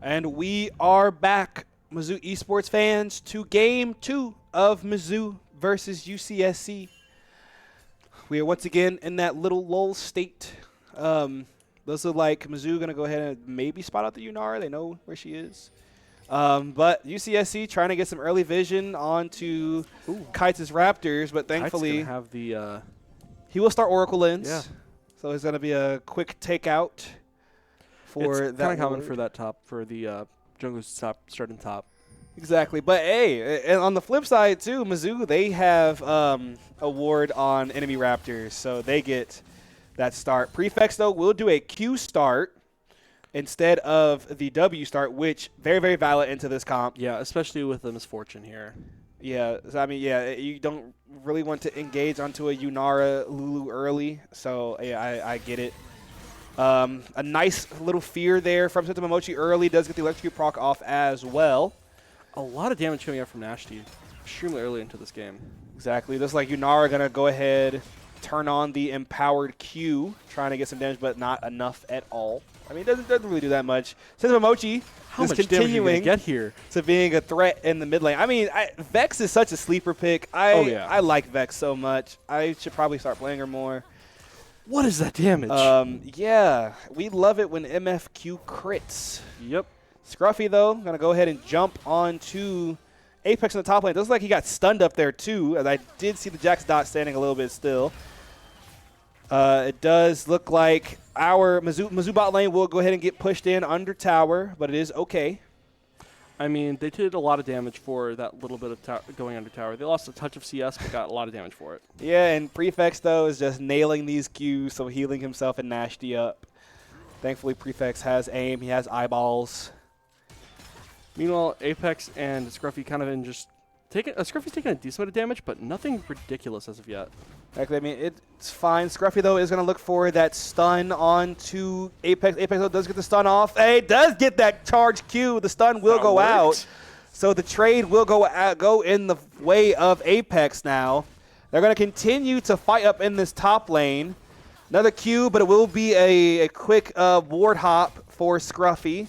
And we are back, Mizzou esports fans, to Game 2 of Mizzou versus UCSC. We are once again in that little lull state. Those look like Mizzou going to go ahead and maybe spot out the Unara. They know where she is. But UCSC trying to get some early vision onto Kites' Raptors, but thankfully have the he will start Oracle Lens. Yeah. So it's going to be a quick takeout for it's that. Kind of common for that top, for the jungler's starting top. Exactly. But, hey, and on the flip side, too, Mizzou, they have a ward on enemy Raptors, so they get that start. Prefects, though, will do a Q start instead of the W start, which very, very valid into this comp. Yeah, especially with the misfortune here. Yeah, so, I mean, yeah, you don't really want to engage onto a Unara Lulu early, so yeah, I get it. A nice little fear there from Sentiment Mochi early, does get the electrocute proc off as well. A lot of damage coming out from Nashty extremely early into this game. Exactly. Looks like Unara going to go ahead, turn on the empowered Q, trying to get some damage, but not enough at all. I mean, it doesn't really do that much. Sentiment Mochi is continuing get here to being a threat in the mid lane. I mean, Vex is such a sleeper pick. I like Vex so much. I should probably start playing her more. What is that damage? Yeah, we love it when MFQ crits. Yep. Scruffy, though, going to go ahead and jump onto Apex in the top lane. It looks like he got stunned up there, too, as I did see the Jax dot standing a little bit still. It does look like our Mizzou bot lane will go ahead and get pushed in under tower, but it is okay. I mean, they did a lot of damage for that little bit of going under tower. They lost a touch of CS, but got a lot of damage for it. Yeah, and Prefects, though, is just nailing these Qs, so healing himself and Nashty up. Thankfully, Prefects has aim. He has eyeballs. Meanwhile, Apex and Scruffy kind of in just Scruffy's taking a decent amount of damage, but nothing ridiculous as of yet. Exactly. I mean, it's fine. Scruffy, though, is going to look for that stun onto Apex. Apex, though, does get the stun off. Hey, does get that charge Q. The stun will go out. So the trade will go in the way of Apex now. They're going to continue to fight up in this top lane. Another Q, but it will be a quick ward hop for Scruffy.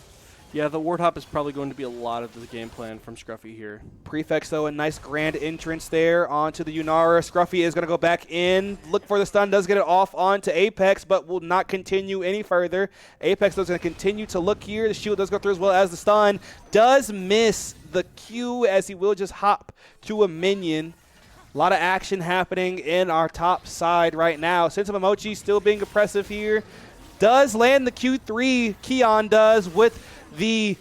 Yeah, the ward hop is probably going to be a lot of the game plan from Scruffy here. Prefects, though, a nice grand entrance there onto the Unara. Scruffy is going to go back in, look for the stun, does get it off onto Apex, but will not continue any further. Apex, though, is going to continue to look here. The shield does go through as well as the stun. Does miss the Q as he will just hop to a minion. A lot of action happening in our top side right now. Sentiment Mochi still being oppressive here. Does land the Q3, Keon does, with the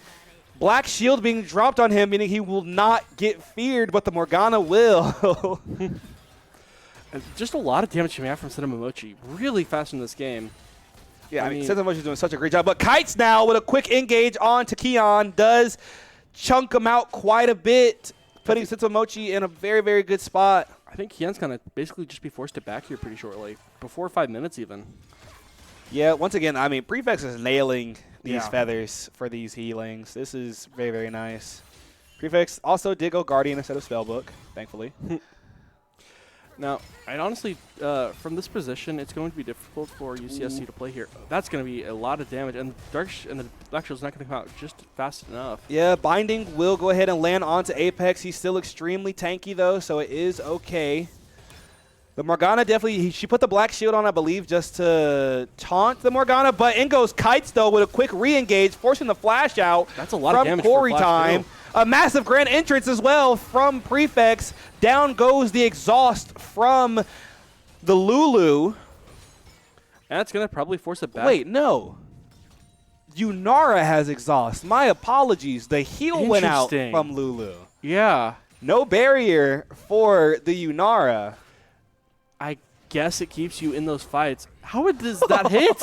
black shield being dropped on him, meaning he will not get feared, but the Morgana will. And just a lot of damage coming out from Sentiment Mochi really fast in this game. Yeah, I mean Sentiment Mochi is doing such a great job. But Kites now with a quick engage on to Keon does chunk him out quite a bit, putting Sentiment Mochi in a very, very good spot. I think Keon's going to basically just be forced to back here pretty shortly, before 5 minutes even. Yeah, once again, I mean, Prefects is nailing these feathers for these healings. This is very, very nice. Prefects also did go Guardian instead of Spellbook, thankfully. Now, I'd honestly, from this position, it's going to be difficult for UCSC to play here. That's going to be a lot of damage, and the Black Shield's not going to come out just fast enough. Yeah, Binding will go ahead and land onto Apex. He's still extremely tanky, though, so it is okay. The Morgana definitely, she put the black shield on, I believe, just to taunt the Morgana. But in goes Kites, though, with a quick re-engage, forcing the flash out. That's a lot of damage Corey for time. A massive grand entrance as well from Prefects. Down goes the exhaust from the Lulu. And that's going to probably force it back. Wait, no. Unara has exhaust. My apologies. The heal went out from Lulu. Yeah. No barrier for the Unara. I guess it keeps you in those fights. How does that hit?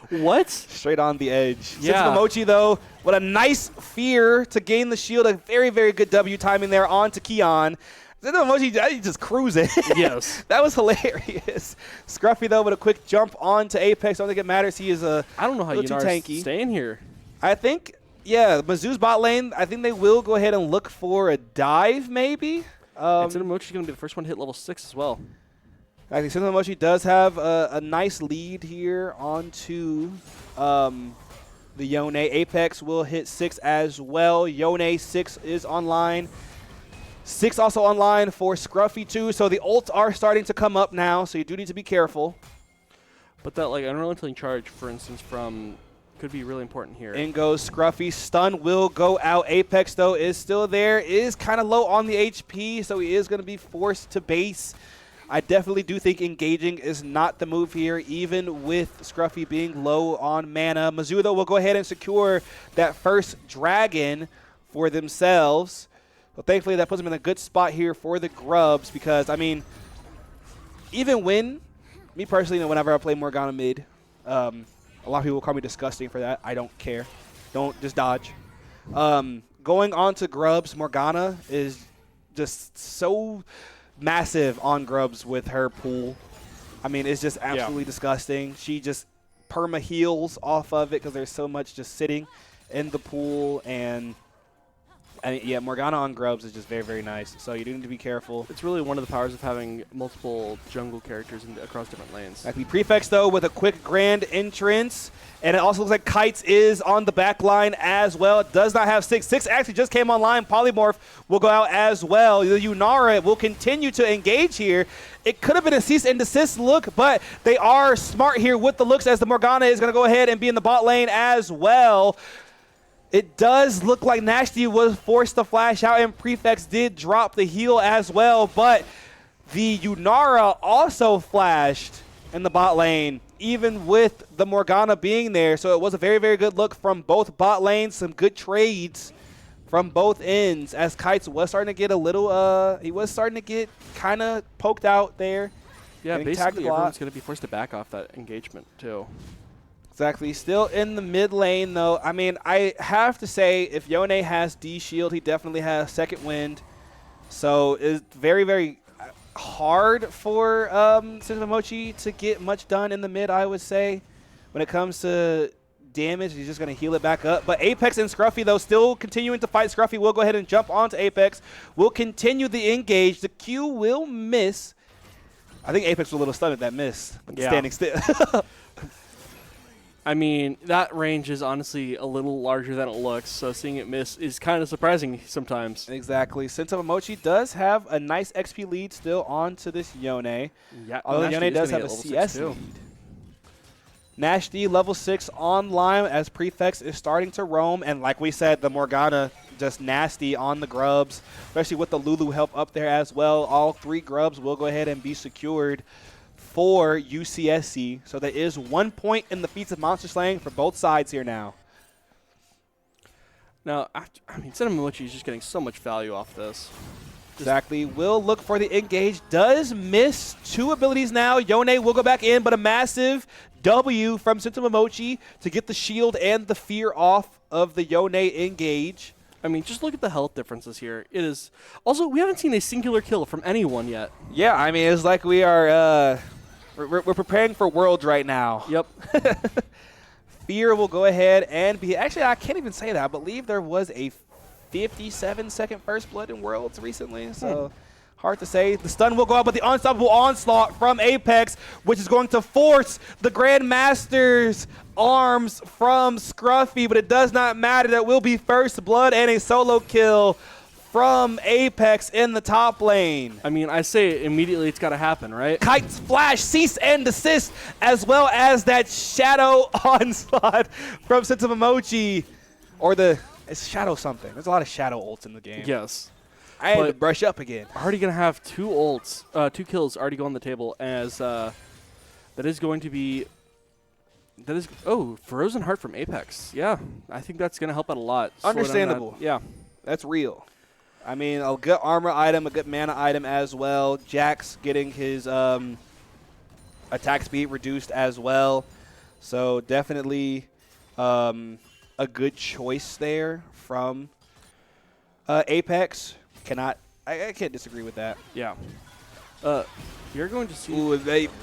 What? Straight on the edge. Yeah. Sentiment Mochi, though, what a nice fear to gain the shield. A very, very good W timing there on to Keon. Sentiment Mochi just cruising. Yes. That was hilarious. Scruffy, though, with a quick jump on to Apex. I don't think it matters. He is I don't know how Unara's staying here. I think, yeah, Mizzou's bot lane, I think they will go ahead and look for a dive, maybe. And Sentiment Mochi's going to be the first one to hit level 6 as well. I think Sentiment Mochi does have a nice lead here onto the the Yone. Apex will hit 6 as well. Yone 6 is online. 6 also online for Scruffy too. So the ults are starting to come up now, so you do need to be careful. But that like unrelenting charge, for instance, from could be really important here. In goes Scruffy. Stun will go out. Apex, though, is still there. Is kind of low on the HP, so he is going to be forced to base. I definitely do think engaging is not the move here, even with Scruffy being low on mana. Mizzou, though, will go ahead and secure that first dragon for themselves. So thankfully, that puts them in a good spot here for the Grubs because, I mean, even when, me personally, whenever I play Morgana mid, a lot of people call me disgusting for that. I don't care. Don't just dodge. Going on to Grubs, Morgana is just so massive on Grubs with her pool. I mean, it's just absolutely disgusting. She just perma heals off of it because there's so much just sitting in the pool. And yeah, Morgana on Grubs is just very, very nice. So you do need to be careful. It's really one of the powers of having multiple jungle characters across different lanes. Exactly. Prefects, though, with a quick grand entrance. And it also looks like Kites is on the back line as well. It does not have 6. 6 actually just came online. Polymorph will go out as well. The Yunara will continue to engage here. It could have been a cease and desist look, but they are smart here with the looks as the Morgana is going to go ahead and be in the bot lane as well. It does look like Nasty was forced to flash out, and Prefects did drop the heal as well, but the Yunara also flashed in the bot lane, even with the Morgana being there. So it was a very, very good look from both bot lanes, some good trades from both ends, as Kites was starting to get a little, he was starting to get kind of poked out there. Yeah, basically everyone's going to be forced to back off that engagement too. Exactly. Still in the mid lane, though. I mean, I have to say, if Yone has D-Shield, he definitely has Second Wind. So it's very, very hard for Mochi to get much done in the mid, I would say. When it comes to damage, he's just going to heal it back up. But Apex and Scruffy, though, still continuing to fight. Scruffy will go ahead and jump onto Apex. Will continue the engage. The Q will miss. I think Apex was a little stunned at that miss. Standing still. I mean, that range is honestly a little larger than it looks, so seeing it miss is kind of surprising sometimes. Exactly. Sensei Mochi does have a nice XP lead still on to this Yone. Yeah, although Yone does have a CS lead. Nash D level 6 online as Prefects is starting to roam, and like we said, the Morgana just nasty on the Grubs, especially with the Lulu help up there as well. All 3 Grubs will go ahead and be secured for UCSC. So there is 1 point in the feats of monster slaying for both sides here now. Now, I mean, Mochi is just getting so much value off this. Exactly. Will look for the engage. Does miss 2 abilities now. Yone will go back in, but a massive W from Mochi to get the shield and the fear off of the Yone engage. I mean, just look at the health differences here. It is also, we haven't seen a singular kill from anyone yet. Yeah, I mean, it's like we are we're preparing for Worlds right now. Yep. Fear will go ahead and be, actually, I can't even say that. I believe there was a 57-second first blood in Worlds recently, so hard to say. The stun will go out, but the unstoppable onslaught from Apex, which is going to force the Grandmaster's arms from Scruffy, but it does not matter. That will be first blood and a solo kill from Apex in the top lane. I mean, I say immediately it's got to happen, right? Kites flash, cease and desist, as well as that shadow onslaught from Mochi, or it's shadow something. There's a lot of shadow ults in the game. Yes. I had to brush up again. Already going to have 2 ults, 2 kills already go on the table, as that is going to be, Frozen Heart from Apex. Yeah, I think that's going to help out a lot. Understandable. Yeah. That's real. I mean, a good armor item, a good mana item as well. Jax getting his attack speed reduced as well. So definitely a good choice there from Apex. I can't disagree with that. Yeah. You're going to see a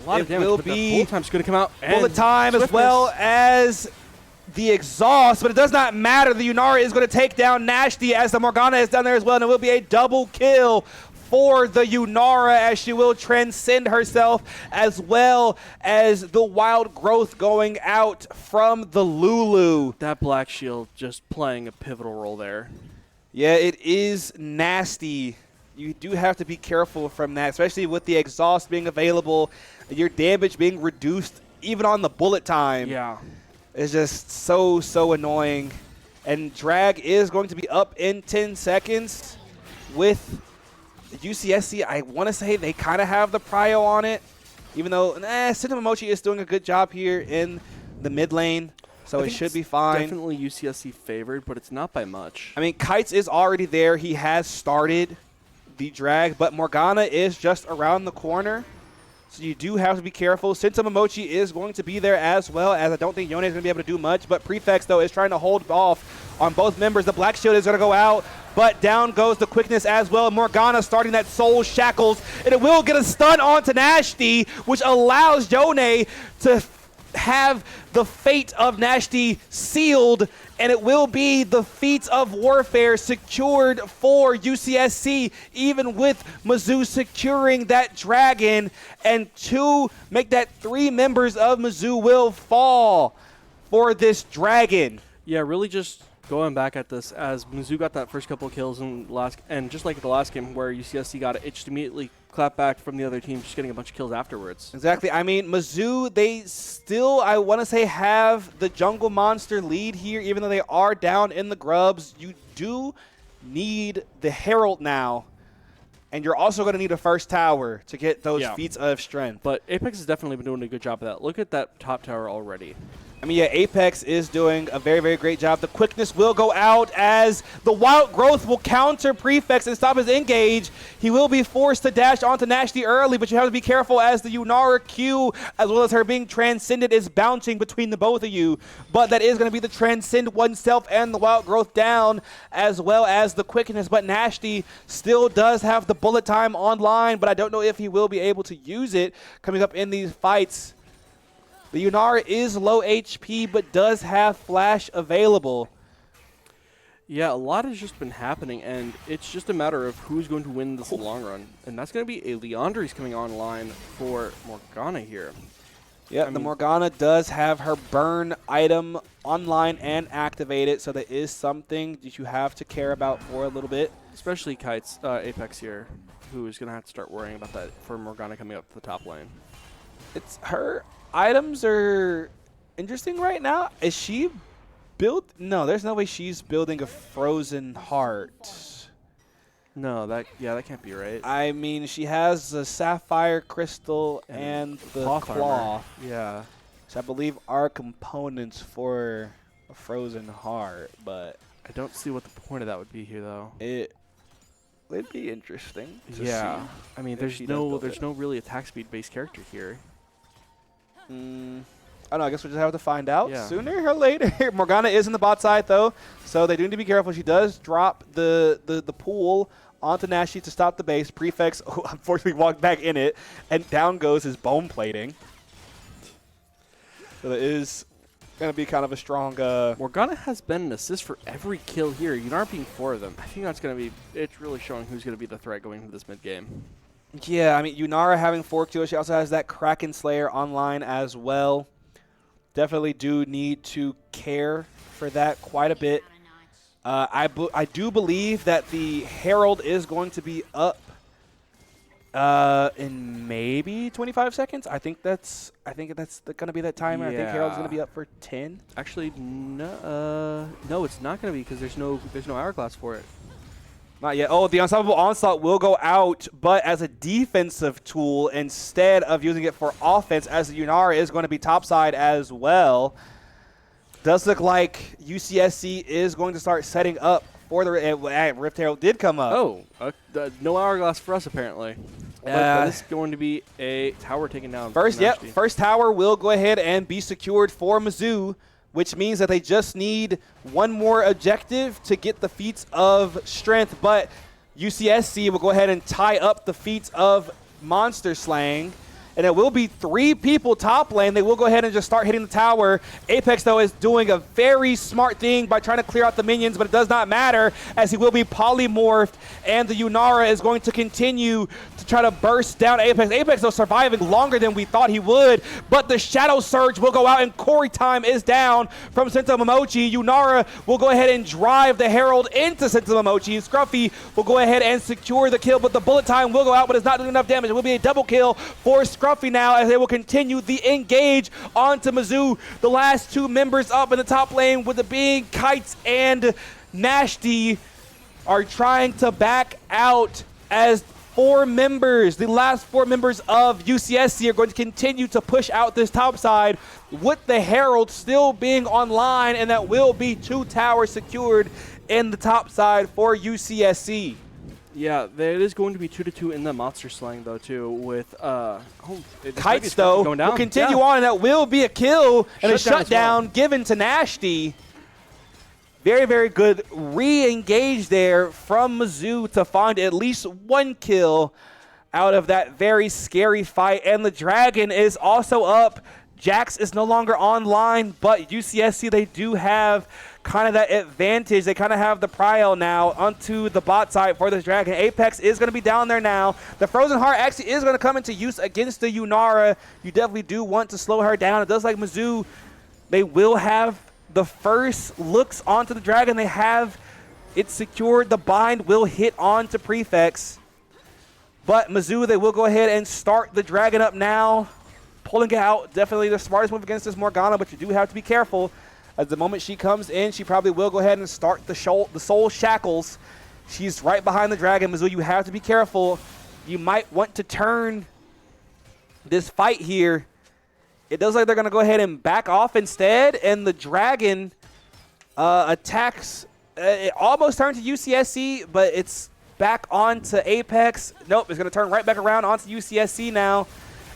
lot of damage, but the bullet time's going to come out. Bullet time as well as the exhaust, but it does not matter. The Yunara is going to take down Nashty as the Morgana is down there as well, and it will be a double kill for the Yunara as she will transcend herself, as well as the wild growth going out from the Lulu. That Black Shield just playing a pivotal role there. Yeah, it is nasty. You do have to be careful from that, especially with the exhaust being available, your damage being reduced even on the bullet time. Yeah. It's just so annoying. And Drag is going to be up in 10 seconds with UCSC. I want to say they kind of have the prio on it, even though Cinema Mochi is doing a good job here in the mid lane, so it should be fine. Definitely UCSC favored, but it's not by much. I mean, Kites is already there. He has started the drag, but Morgana is just around the corner. So you do have to be careful. Sensei Mochi is going to be there as well, as I don't think Yone is going to be able to do much. But Prefects, though, is trying to hold off on both members. The Black Shield is going to go out, but down goes the quickness as well. Morgana starting that Soul Shackles, and it will get a stun onto Nashty, which allows Yone to have the fate of Nashty sealed, and it will be the feats of warfare secured for UCSC, even with Mizzou securing that dragon, and to make that 3 members of Mizzou will fall for this dragon. Yeah, really just going back at this, as Mizzou got that first couple of kills in last, and just like the last game where UCSC got it, it just immediately clapped back from the other team, just getting a bunch of kills afterwards. Exactly. I mean, Mizzou, they still, I want to say, have the jungle monster lead here, even though they are down in the grubs. You do need the Herald now, and you're also going to need a first tower to get those feats of strength. But Apex has definitely been doing a good job of that. Look at that top tower already. I mean, yeah, Apex is doing a very, very great job. The quickness will go out as the wild growth will counter Prefects and stop his engage. He will be forced to dash onto Nashty early, but you have to be careful as the Yunara Q, as well as her being transcended, is bouncing between the both of you. But that is going to be the transcend oneself and the wild growth down, as well as the quickness. But Nashty still does have the bullet time online, but I don't know if he will be able to use it coming up in these fights. The Yunara is low HP, but does have flash available. Yeah, a lot has just been happening, and it's just a matter of who's going to win this long run. And that's going to be a Leandri's coming online for Morgana here. Yeah, the Morgana does have her burn item online and activated, so that is something that you have to care about for a little bit. Especially Kites, Apex here, who is going to have to start worrying about that for Morgana coming up the top lane. It's her items are interesting right now. Is she built? No, there's no way she's building a frozen heart. No, that can't be right. I mean, she has a sapphire crystal and the claw. Yeah. So I believe are components for a frozen heart, but I don't see what the point of that would be here, though. It'd be interesting to see. I mean, there's no really attack speed based character here. I don't know. I guess we'll just have to find out sooner or later. Morgana is in the bot side, though, so they do need to be careful. She does drop the pool onto Nashty to stop the base. Prefects, unfortunately, walked back in it, and down goes his bone plating. So that is going to be kind of a strong... Morgana has been an assist for every kill here. You aren't being 4 of them. I think that's going to be... It's really showing who's going to be the threat going into this mid-game. Yeah, I mean, Yunara having 4 kills. She also has that Kraken Slayer online as well. Definitely do need to care for that quite a bit. I do believe that the Herald is going to be up in maybe 25 seconds. I think that's going to be that timer. I think Herald's going to be up for 10. Actually, no, it's not going to be because there's no hourglass for it. Not yet. Oh, the Unstoppable Onslaught will go out, but as a defensive tool instead of using it for offense, as the Yunara is going to be topside as well. Does look like UCSC is going to start setting up for the Rift Herald did come up. Oh, no hourglass for us apparently. But that is going to be a tower taken down. First tower will go ahead and be secured for Mizzou, which means that they just need one more objective to get the feats of strength. But UCSC will go ahead and tie up the feats of monster slaying. and it will be 3 people top lane. They will go ahead and just start hitting the tower. Apex, though, is doing a very smart thing by trying to clear out the minions, but it does not matter as he will be polymorphed, and the Yunara is going to continue to try to burst down Apex. Apex, though, surviving longer than we thought he would, but the Shadow Surge will go out, and Corey time is down from Sento Momochi. Yunara will go ahead and drive the Herald into Sento Momochi. Scruffy will go ahead and secure the kill, but the bullet time will go out, but it's not doing enough damage. It will be a double kill for Scruffy now as they will continue the engage onto Mizzou. The last 2 members up in the top lane with the being Kites and Nashty are trying to back out as 4 members, the last 4 members of UCSC are going to continue to push out this top side with the Herald still being online, and that will be 2 towers secured in the top side for UCSC. Yeah, there is going to be 2-2 in the monster slaying though too. With Kites though will continue on, and that will be a kill and a shutdown given to Nashty. Very, very good re-engage there from Mizzou to find at least 1 kill out of that very scary fight. And the Dragon is also up. Jax is no longer online, but UCSC, they do have kind of that advantage. They kind of have the prio now onto the bot side for this Dragon. Apex is going to be down there now. The Frozen Heart actually is going to come into use against the Yunara. You definitely do want to slow her down. It does like Mizzou, they will have the first looks onto the Dragon. They have it secured. The bind will hit on to Prefects. But Mizzou, they will go ahead and start the Dragon up now. Pulling it out, definitely the smartest move against this Morgana, but you do have to be careful. As the moment she comes in, she probably will go ahead and start the Soul Shackles. She's right behind the Dragon. Mizzou, you have to be careful. You might want to turn this fight here. It does like they're going to go ahead and back off instead, and the Dragon attacks. It almost turned to UCSC, but it's back onto Apex. Nope, it's going to turn right back around onto UCSC now,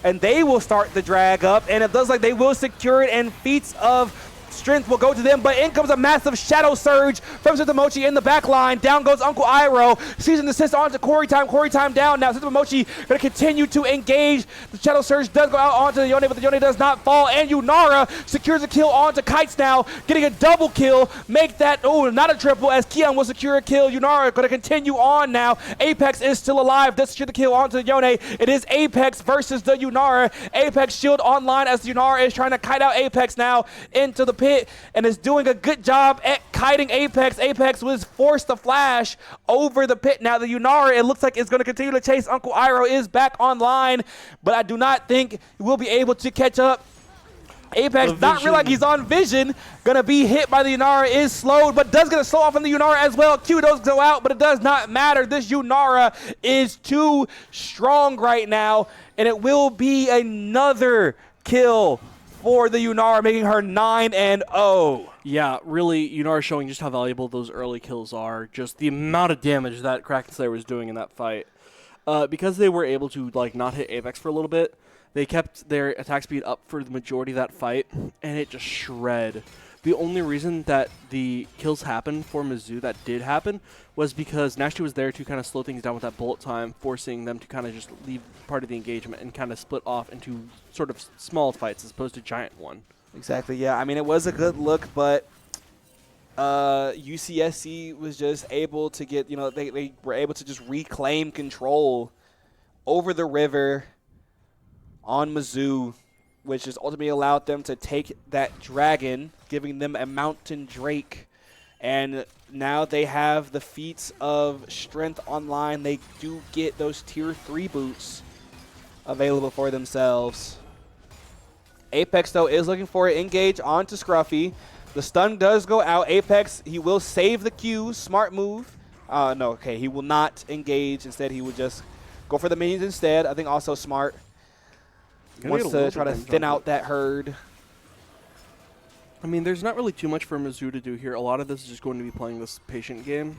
and they will start the drag up, and it does like they will secure it, and feats of strength will go to them, but in comes a massive Shadow Surge from Sentamochi in the back line. Down goes Uncle Iroh. Season assist onto Corey time. Corey time down now. Sentamochi going to continue to engage. The Shadow Surge does go out onto the Yone, but the Yone does not fall, and Yunara secures a kill onto Kites now, getting a double kill. Make that, oh, not a triple, as Keon will secure a kill. Yunara going to continue on now. Apex is still alive. Does secure the kill onto the Yone. It is Apex versus the Yunara. Apex shield online as the Yunara is trying to kite out Apex now into the pit, and is doing a good job at kiting Apex. Apex was forced to flash over the pit. Now the Yunara, it looks like it's going to continue to chase. Uncle Iroh is back online, but I do not think he will be able to catch up. Apex not really like he's on vision. Gonna be hit by the Yunara, is slowed, but does get a slow off on the Yunara as well. Q does go out, but it does not matter. This Yunara is too strong right now, and it will be another kill for the Yunara, making her 9-0. Yeah, really, Yunara showing just how valuable those early kills are. Just the amount of damage that Kraken Slayer was doing in that fight. Because they were able to not hit Apex for a little bit, they kept their attack speed up for the majority of that fight, and it just shred. The only reason that the kills happened for Mizzou that did happen was because Nashty was there to kind of slow things down with that bullet time, forcing them to kind of just leave part of the engagement and kind of split off into sort of small fights as opposed to giant one. Exactly, yeah. I mean, it was a good look, but UCSC was just able to get, they were able to just reclaim control over the river on Mizzou, which has ultimately allowed them to take that Dragon, giving them a Mountain Drake. And now they have the feats of strength online. They do get those tier 3 boots available for themselves. Apex, though, is looking for an engage onto Scruffy. The stun does go out. Apex, he will save the Q. Smart move. No, okay, he will not engage. Instead, he would just go for the minions instead. I think also smart. Wants to try to thin out that herd. I mean, there's not really too much for Mizzou to do here. A lot of this is just going to be playing this patient game.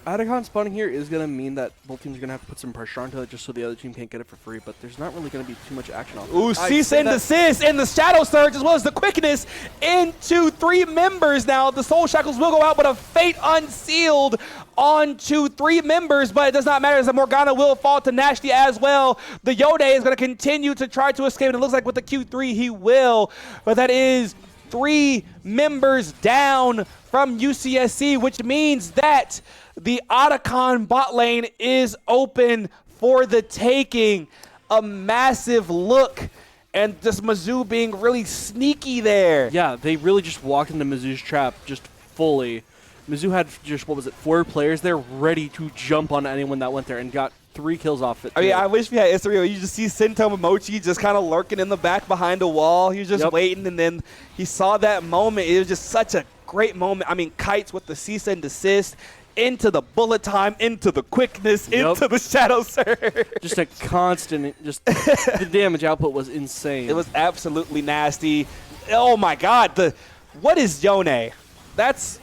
Adacon spawning here is going to mean that both teams are going to have to put some pressure onto it just so the other team can't get it for free, but there's not really going to be too much action off it. Ooh, cease and desist, and the Shadow Surge as well as the quickness into 3 members now. The Soul Shackles will go out, but a Fate Unsealed onto 3 members, but it does not matter as the Morgana will fall to Nasty as well. The Yone is going to continue to try to escape, and it looks like with the Q3 he will, but that is 3 members down from UCSC, which means that the Otacon bot lane is open for the taking. A massive look, and just Mizzou being really sneaky there. Yeah, they really just walked into Mizzou's trap just fully. Mizzou had just, 4 players there ready to jump on anyone that went there and got 3 kills off it. I mean, I wish we had Israel. You just see Sento Momochi just kind of lurking in the back behind a wall. He was just waiting, and then he saw that moment. It was just such a great moment. I mean, Kites with the cease and desist, into the bullet time, into the quickness, into the Shadow Surge. Just a constant, just the damage output was insane. It was absolutely nasty. Oh my God, what is Yone? That's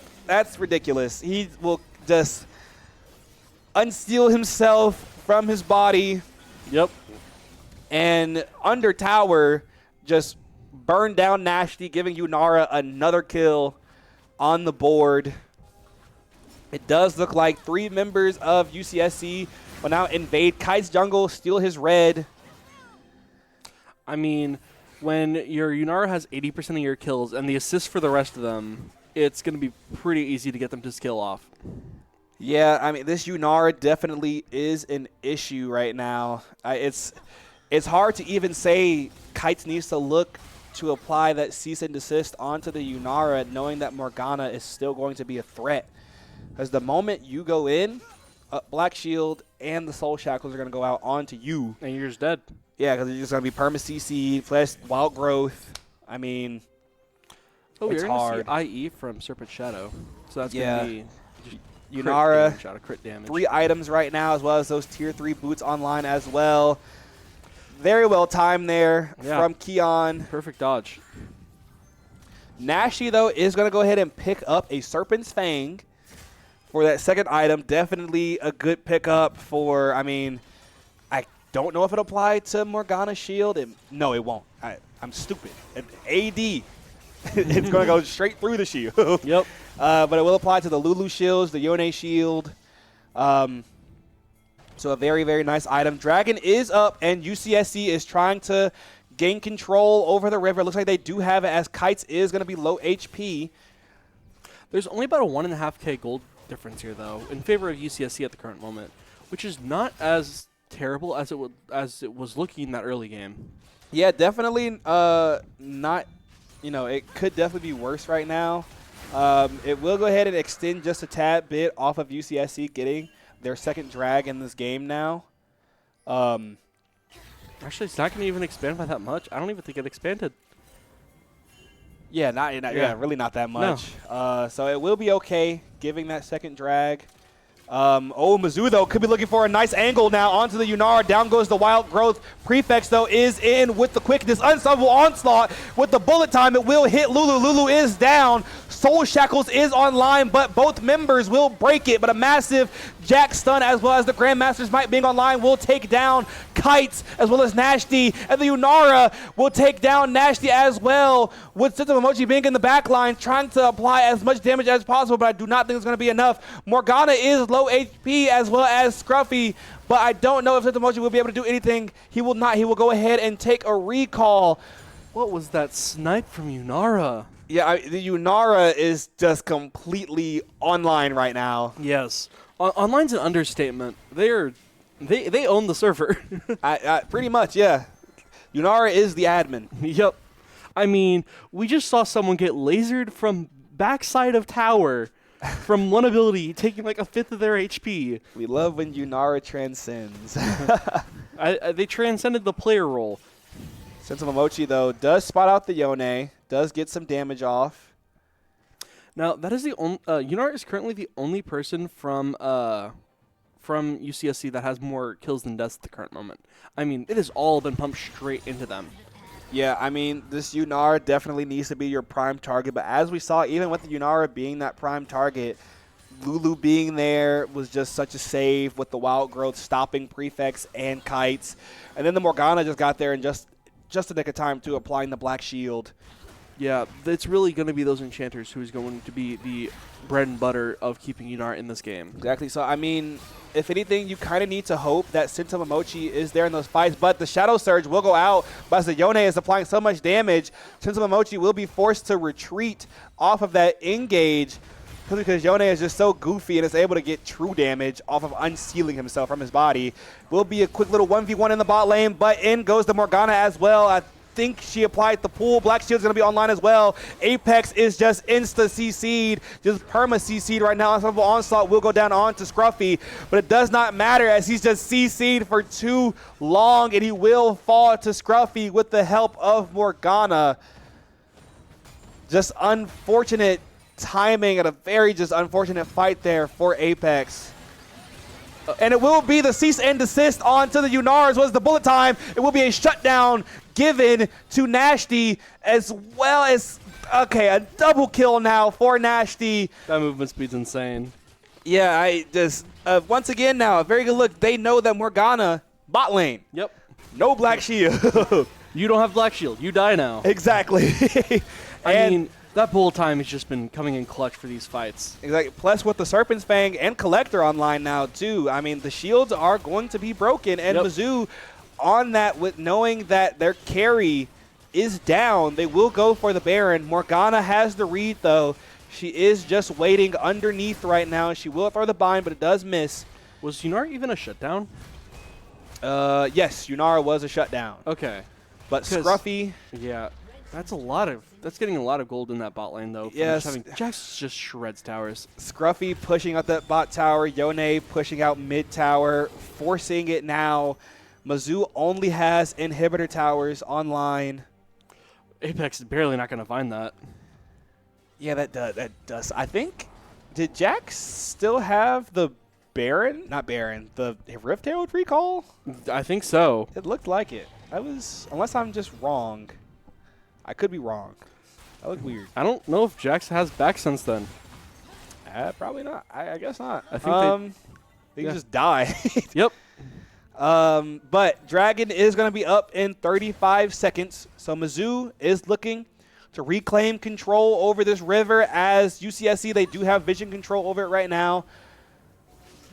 ridiculous. He will just unsteal himself from his body. Yep. And under tower, just burn down Nasty, giving Yunara another kill on the board. It does look like 3 members of UCSC will now invade Kite's jungle, steal his red. I mean, when your Yunara has 80% of your kills and the assists for the rest of them, it's going to be pretty easy to get them to skill off. Yeah, I mean, this Yunara definitely is an issue right now. It's hard to even say Kites needs to look to apply that cease and desist onto the Yunara, knowing that Morgana is still going to be a threat. Because the moment you go in, Black Shield and the Soul Shackles are going to go out onto you. And you're just dead. Yeah, because you're just going to be perma-CC, plus Wild Growth. I mean, it's you're hard. going to see IE from Serpent Shadow. So that's going to be just Yunara, crit damage. 3 items right now, as well as those tier 3 boots online as well. Very well timed there from Keon. Perfect dodge. Nashi, though, is going to go ahead and pick up a Serpent's Fang for that second item. Definitely a good pickup for, I mean, I don't know if it'll apply to Morgana's shield. No, it won't. I'm stupid. AD, it's going to go straight through the shield. Yep. But it will apply to the Lulu shields, the Yone shield. So a very, very nice item. Dragon is up, and UCSC is trying to gain control over the river. Looks like they do have it, as Kites is going to be low HP. There's only about a 1.5k gold difference here, though, in favor of UCSC at the current moment, which is not as terrible as it was looking in that early game. Yeah, definitely not. You know, it could definitely be worse right now. It will go ahead and extend just a tad bit off of UCSC getting their second drag in this game now. Actually, it's not going to even expand by that much. I don't even think it expanded. Yeah, really not that much. No. So it will be okay giving that second drag. Mizzou, though, could be looking for a nice angle now onto the Yunara. Down goes the Wild Growth. Prefects, though, is in with the quickness. Unstoppable Onslaught with the bullet time. It will hit Lulu. Lulu is down. Soul Shackles is online, but both members will break it. But a massive Jack stun, as well as the Grandmaster's Might being online, will take down Kites, as well as Nasty. And the Yunara will take down Nasty as well, with Sento Momochi being in the back line, trying to apply as much damage as possible, but I do not think it's going to be enough. Morgana is low HP, as well as Scruffy, but I don't know if Sento Momochi will be able to do anything. He will not. He will go ahead and take a recall. What was that snipe from Yunara? Yeah, the Yunara is just completely online right now. Yes. Online's an understatement. They own the server. Pretty much, yeah. Yunara is the admin. Yep. I mean, we just saw someone get lasered from backside of tower from one ability, taking like a fifth of their HP. We love when Yunara transcends. They transcended the player role. Sento Momochi, though, does spot out the Yone, does get some damage off. Now, that is the only Yunara is currently the only person from UCSC that has more kills than deaths at the current moment. I mean, it has all been pumped straight into them. Yeah, I mean, this Yunara definitely needs to be your prime target, but as we saw, even with the Yunara being that prime target, Lulu being there was just such a save with the wild growth stopping Prefects and Kites. And then the Morgana just got there and just a nick of time, too, applying the Black Shield. Yeah, it's really going to be those enchanters who's going to be the bread and butter of keeping Yunar in this game. Exactly. So, I mean, if anything, you kind of need to hope that Sentama Mochi is there in those fights. But the Shadow Surge will go out. But as the Yone is applying so much damage, Sentama Mochi will be forced to retreat off of that engage because Yone is just so goofy and is able to get true damage off of unsealing himself from his body. Will be a quick little 1v1 in the bot lane, but in goes the Morgana as well. I think she applied the pool. Black Shield's going to be online as well. Apex is just insta-CC'd, just perma-CC'd right now. Unstoppable Onslaught will go down on to Scruffy, but it does not matter as he's just CC'd for too long, and he will fall to Scruffy with the help of Morgana. Just unfortunate timing and a very just unfortunate fight there for Apex. And it will be the cease and desist on to the Yunars was the bullet time. It will be a shutdown given to Nashty as well as, okay, a double kill now for Nashty. That movement speed's insane. Yeah, I just, once again now, a very good look. They know that Morgana, bot lane. Yep. No Black Shield. You don't have Black Shield. You die now. Exactly. I mean, that bullet time has just been coming in clutch for these fights. Exactly. Plus with the Serpent's Fang and Collector online now too. I mean, the shields are going to be broken, and Mizzou on that with knowing that their carry is down, they will go for the Baron. Morgana has the read though. She is just waiting underneath right now. She will throw the bind, but it does miss. Was Yunar even a shutdown? Yes, Yunara was a shutdown. Okay. But Scruffy. Yeah. That's getting a lot of gold in that bot lane, though. Yes. Jax just shreds towers. Scruffy pushing out that bot tower. Yone pushing out mid tower, forcing it now. Mizzou only has inhibitor towers online. Apex is barely not going to find that. Yeah, that does. I think, did Jax still have the Baron? Not Baron. The Rift Herald recall? I think so. It looked like it. Unless I'm just wrong. I could be wrong. That looked weird. I don't know if Jax has back since then. Probably not. I guess not. I think they just die. Yep. But Dragon is going to be up in 35 seconds. So Mizzou is looking to reclaim control over this river as UCSC, they do have vision control over it right now.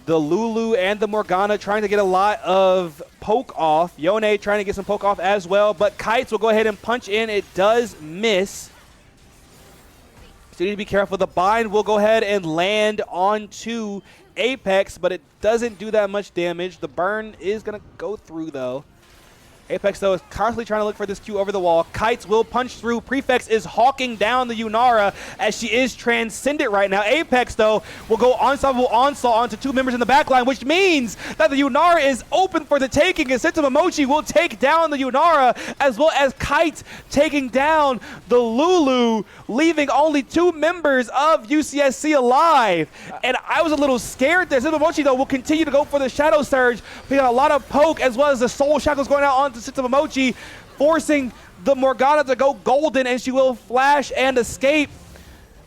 The Lulu and the Morgana trying to get a lot of poke off. Yone trying to get some poke off as well. But Kites will go ahead and punch in. It does miss. So you need to be careful. The bind will go ahead and land onto Apex, but it doesn't do that much damage. The burn is going to go through, though. Apex, though, is constantly trying to look for this Q over the wall. Kites will punch through. Prefects is hawking down the Yunara as she is transcendent right now. Apex, though, will go Unstoppable Onslaught onto two members in the backline, which means that the Yunara is open for the taking, and Sentama Mochi will take down the Yunara, as well as Kites taking down the Lulu, leaving only two members of UCSC alive. And I was a little scared there. Sentama Mochi, though, will continue to go for the Shadow Surge. We got a lot of poke, as well as the Soul Shackles going out onto Sentama Mochi, forcing the Morgana to go golden, and she will flash and escape.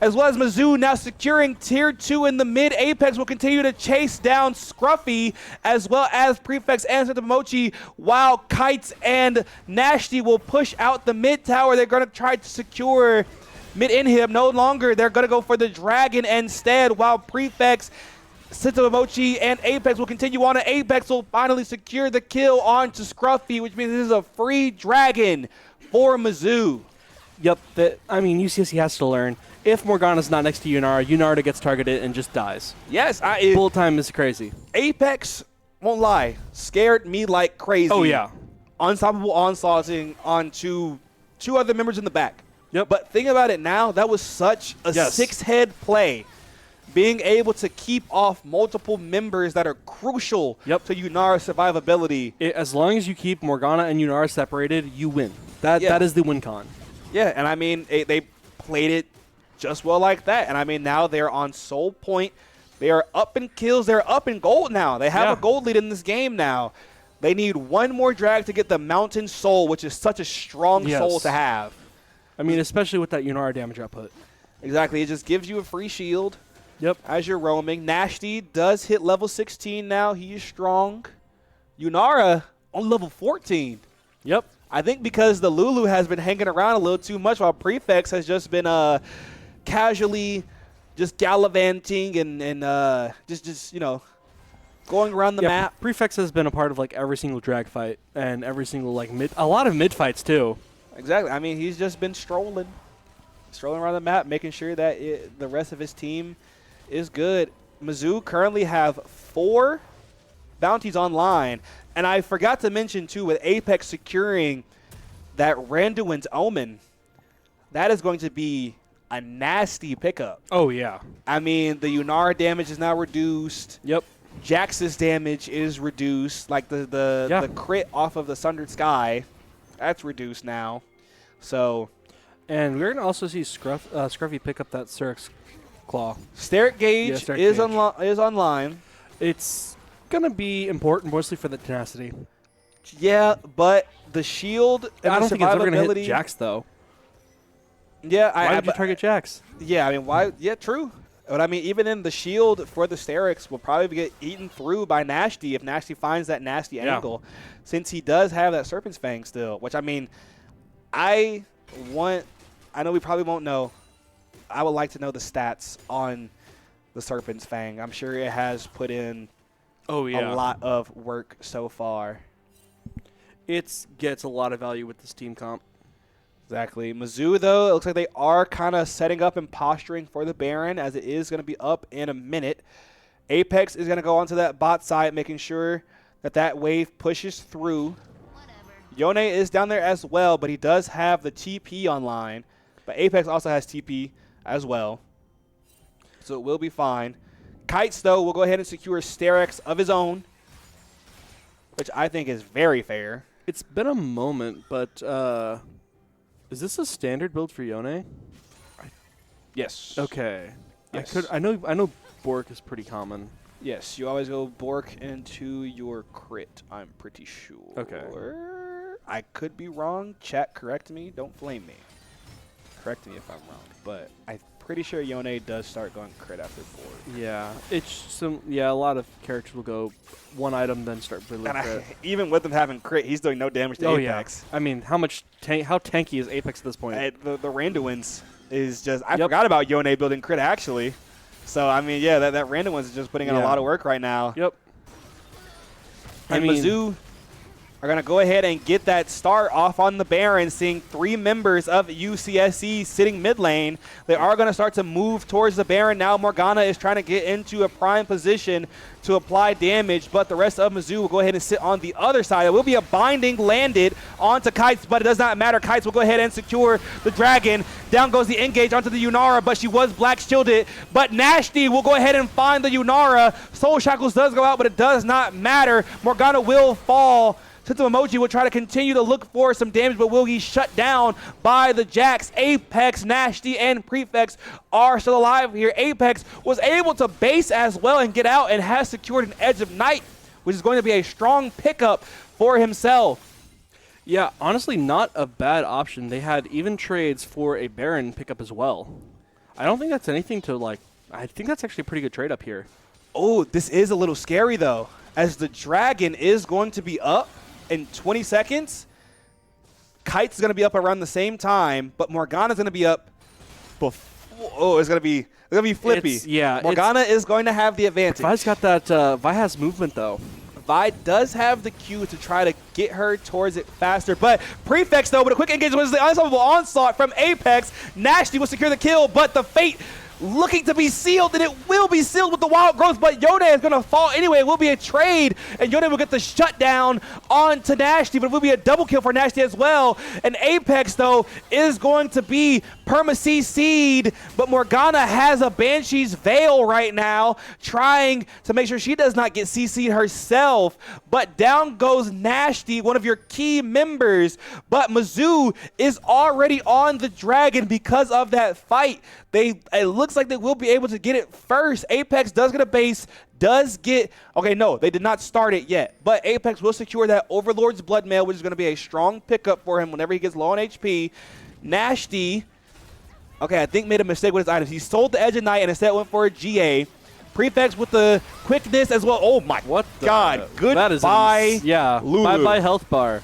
As well as Mizzou now securing tier 2 in the mid. Apex will continue to chase down Scruffy, as well as Prefects and Sentama Mochi, while Kites and Nashty will push out the mid tower. They're going to try to secure mid inhib. No longer. They're going to go for the Dragon instead, while Prefects, Sentama Mochi, and Apex will continue on, and Apex will finally secure the kill onto Scruffy, which means this is a free Dragon for Mizzou. Yep. I mean, UCSC has to learn. If Morgana's not next to Yunara gets targeted and just dies. Yes. Bullet time is crazy. Apex, won't lie, scared me like crazy. Oh, yeah. Unstoppable onslaughting onto two other members in the back. Yep. But think about it now, that was such a six-head play. Being able to keep off multiple members that are crucial to Yunara's survivability. As long as you keep Morgana and Yunara separated, you win. That is the win con. Yeah, and I mean, they played it just well like that. And I mean, now they're on Soul Point. They are up in kills. They're up in gold now. They have a gold lead in this game now. They need one more drag to get the Mountain Soul, which is such a strong soul to have. I mean, especially with that Yunara damage output. Exactly. It just gives you a free shield. Yep. as you're roaming. Nasty does hit level 16 now. He is strong. Yunara on level 14. Yep. I think because the Lulu has been hanging around a little too much while Prefects has just been casually just gallivanting and just going around the map. Prefects has been a part of like every single drag fight and every single like a lot of mid fights too. Exactly. I mean, he's just been strolling around the map, making sure that the rest of his team is good. Mizzou currently have 4 bounties online. And I forgot to mention, too, with Apex securing that Randuin's Omen, that is going to be a nasty pickup. Oh, yeah. I mean, the Yunara damage is now reduced. Yep. Jax's damage is reduced. Like the crit off of the Sundered Sky, that's reduced now. So, and we're going to also see Scruffy pick up that Syrinx Claw. Steric Gauge is online. It's going to be important, mostly for the tenacity. Yeah, but the shield and I the don't think it's ever going to hit survivability. Jax, though. Yeah, Why would you target Jax? Yeah, I mean, why? Yeah, true. But I mean, even in the shield for the Sterix will probably get eaten through by Nasty if Nasty finds that nasty angle, since he does have that Serpent's Fang still. Which I mean, I know we probably won't know. I would like to know the stats on the Serpent's Fang. I'm sure it has put in a lot of work so far. It gets a lot of value with this team comp. Exactly. Mizzou, though, it looks like they are kind of setting up and posturing for the Baron, as it is going to be up in a minute. Apex is going to go onto that bot side, making sure that wave pushes through. Yone is down there as well, but he does have the TP online. But Apex also has TP as well, so it will be fine. Kites, though, will go ahead and secure Sterix of his own, which I think is very fair. It's been a moment, but is this a standard build for Yone? Yes. Okay. Yes. I know Bork is pretty common. Yes, you always go Bork into your crit, I'm pretty sure. Okay. I could be wrong. Chat, correct me. Don't flame me. Correct me if I'm wrong, but I'm pretty sure Yone does start going crit after Bork. Yeah. It's a lot of characters will go one item, then start building crit. Even with him having crit, he's doing no damage to Apex. Yeah. I mean, how tanky is Apex at this point? The Randuin's is just, I forgot about Yone building crit, actually. So, I mean, yeah, that Randuin's is just putting in a lot of work right now. Yep. And Mizzou are going to go ahead and get that start off on the Baron, seeing 3 members of UCSC sitting mid lane. They are going to start to move towards the Baron now. Morgana is trying to get into a prime position to apply damage, but the rest of Mizzou will go ahead and sit on the other side. There will be a binding landed onto Kites, but it does not matter. Kites will go ahead and secure the Dragon. Down goes the engage onto the Yunara, but she was black shielded. But Nasty will go ahead and find the Yunara. Soul Shackles does go out, but it does not matter. Morgana will fall. Sentinel Emoji will try to continue to look for some damage, but will be shut down by the Jax. Apex, Nasty, and Prefects are still alive here. Apex was able to base as well and get out and has secured an Edge of Night, which is going to be a strong pickup for himself. Yeah, honestly, not a bad option. They had even trades for a Baron pickup as well. I don't think that's anything to like. I think that's actually a pretty good trade up here. Oh, this is a little scary, though, as the Dragon is going to be up in 20 seconds. Kite's going to be up around the same time, but Morgana's going to be up before. Oh, it's going to be flippy. Morgana is going to have the advantage. Vi's got that. Vi has movement, though. Vi does have the Q to try to get her towards it faster, but Prefects, though, with a quick engagement, was the unstoppable onslaught from Apex. Nasty will secure the kill, but the fate looking to be sealed, and it will be sealed with the wild growth, but Yone is going to fall anyway. It will be a trade, and Yone will get the shutdown onto Nasty, but it will be a double kill for Nasty as well. And Apex, though, is going to be perma-CC'd, but Morgana has a Banshee's Veil right now, trying to make sure she does not get CC'd herself. But down goes Nasty, one of your key members, but Mizzou is already on the Dragon because of that fight. It looks like they will be able to get it first. Apex does get a base, okay, no, they did not start it yet, but Apex will secure that Overlord's Blood Mail, which is going to be a strong pickup for him whenever he gets low on HP. Nasty Okay, I think made a mistake with his items. He sold the Edge of Night and instead went for a GA. Prefects with the quickness as well. Oh my God. Goodbye, yeah. Lulu. Bye-bye health bar.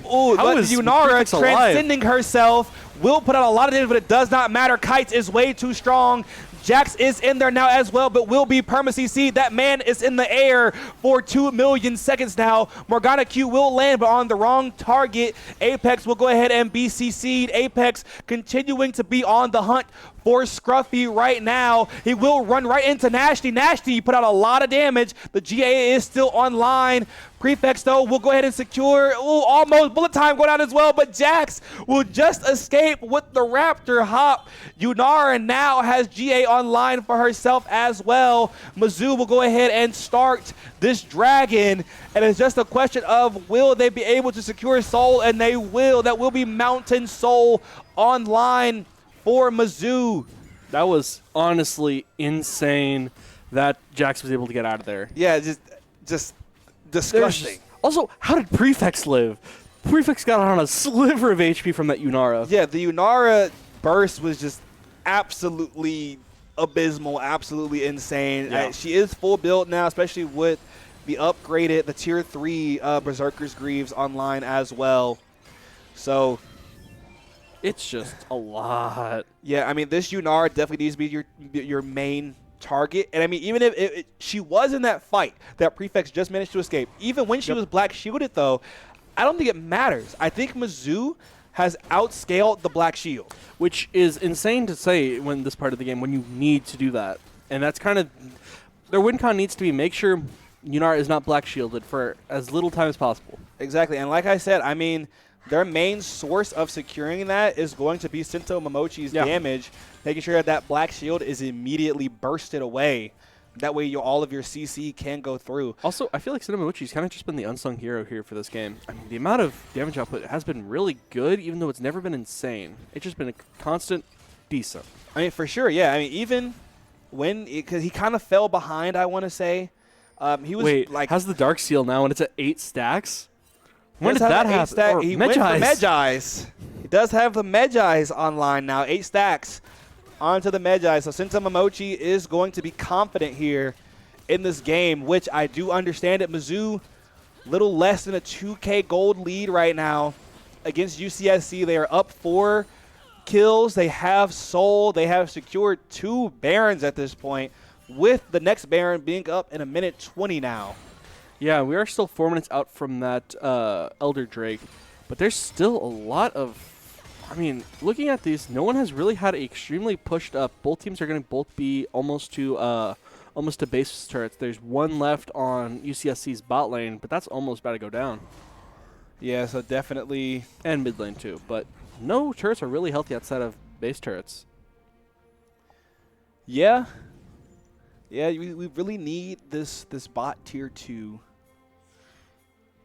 Oh, but Yunara transcending herself will put out a lot of damage, but it does not matter. Kites is way too strong. Jax is in there now as well, but will be perma-CC. That man is in the air for 2 million seconds now. Morgana Q will land, but on the wrong target. Apex will go ahead and be CC'd. Apex continuing to be on the hunt for Scruffy right now. He will run right into Nasty. Nasty put out a lot of damage. The GA is still online. Prefects, though, will go ahead and secure. Ooh, almost bullet time going out as well, but Jax will just escape with the Raptor hop. Yunara now has GA online for herself as well. Mizzou will go ahead and start this dragon, and it's just a question of will they be able to secure Soul, and they will. That will be Mountain Soul online for Mizzou. That was honestly insane that Jax was able to get out of there. Yeah, just disgusting. Also, how did Prefects live? Prefects got on a sliver of HP from that Yunara. Yeah, the Yunara burst was just absolutely abysmal, absolutely insane. Yeah. She is full build now, especially with the upgraded, the tier 3 Berserker's Greaves online as well. So it's just a lot. Yeah, I mean, this Yunara definitely needs to be your main target. And I mean, even if she was in that fight that Prefects just managed to escape, even when she was black shielded, though, I don't think it matters. I think Mizzou has outscaled the Black Shield. Which is insane to say when this part of the game, when you need to do that. And that's kind of, their win con needs to be make sure Yunara is not Black Shielded for as little time as possible. Exactly. And like I said, I mean, their main source of securing that is going to be Sento Momochi's damage, making sure that Black Shield is immediately bursted away. That way all of your CC can go through. Also, I feel like Sento Momochi's kind of just been the unsung hero here for this game. I mean, the amount of damage output has been really good, even though it's never been insane. It's just been a constant decent. I mean, for sure, yeah. I mean, even when, because he kind of fell behind, I want to say. He was has the Dark Seal now and it's at 8 stacks? When did that happen? He went for Medjai's. He does have the Medjai's online now, 8 stacks onto the Medjai. So Sento Momochi is going to be confident here in this game, which I do understand at Mizzou, little less than a 2K gold lead right now against UCSC. They are up 4 kills. They have Soul. They have secured 2 Barons at this point, with the next Baron being up in a minute 20 now. Yeah, we are still 4 minutes out from that Elder Drake, but there's still a lot of, I mean, looking at these, no one has really had it extremely pushed up. Both teams are going to both be almost to base turrets. There's one left on UCSC's bot lane, but that's almost about to go down. Yeah, so definitely. And mid lane too, but no turrets are really healthy outside of base turrets. Yeah. Yeah, we really need this bot tier 2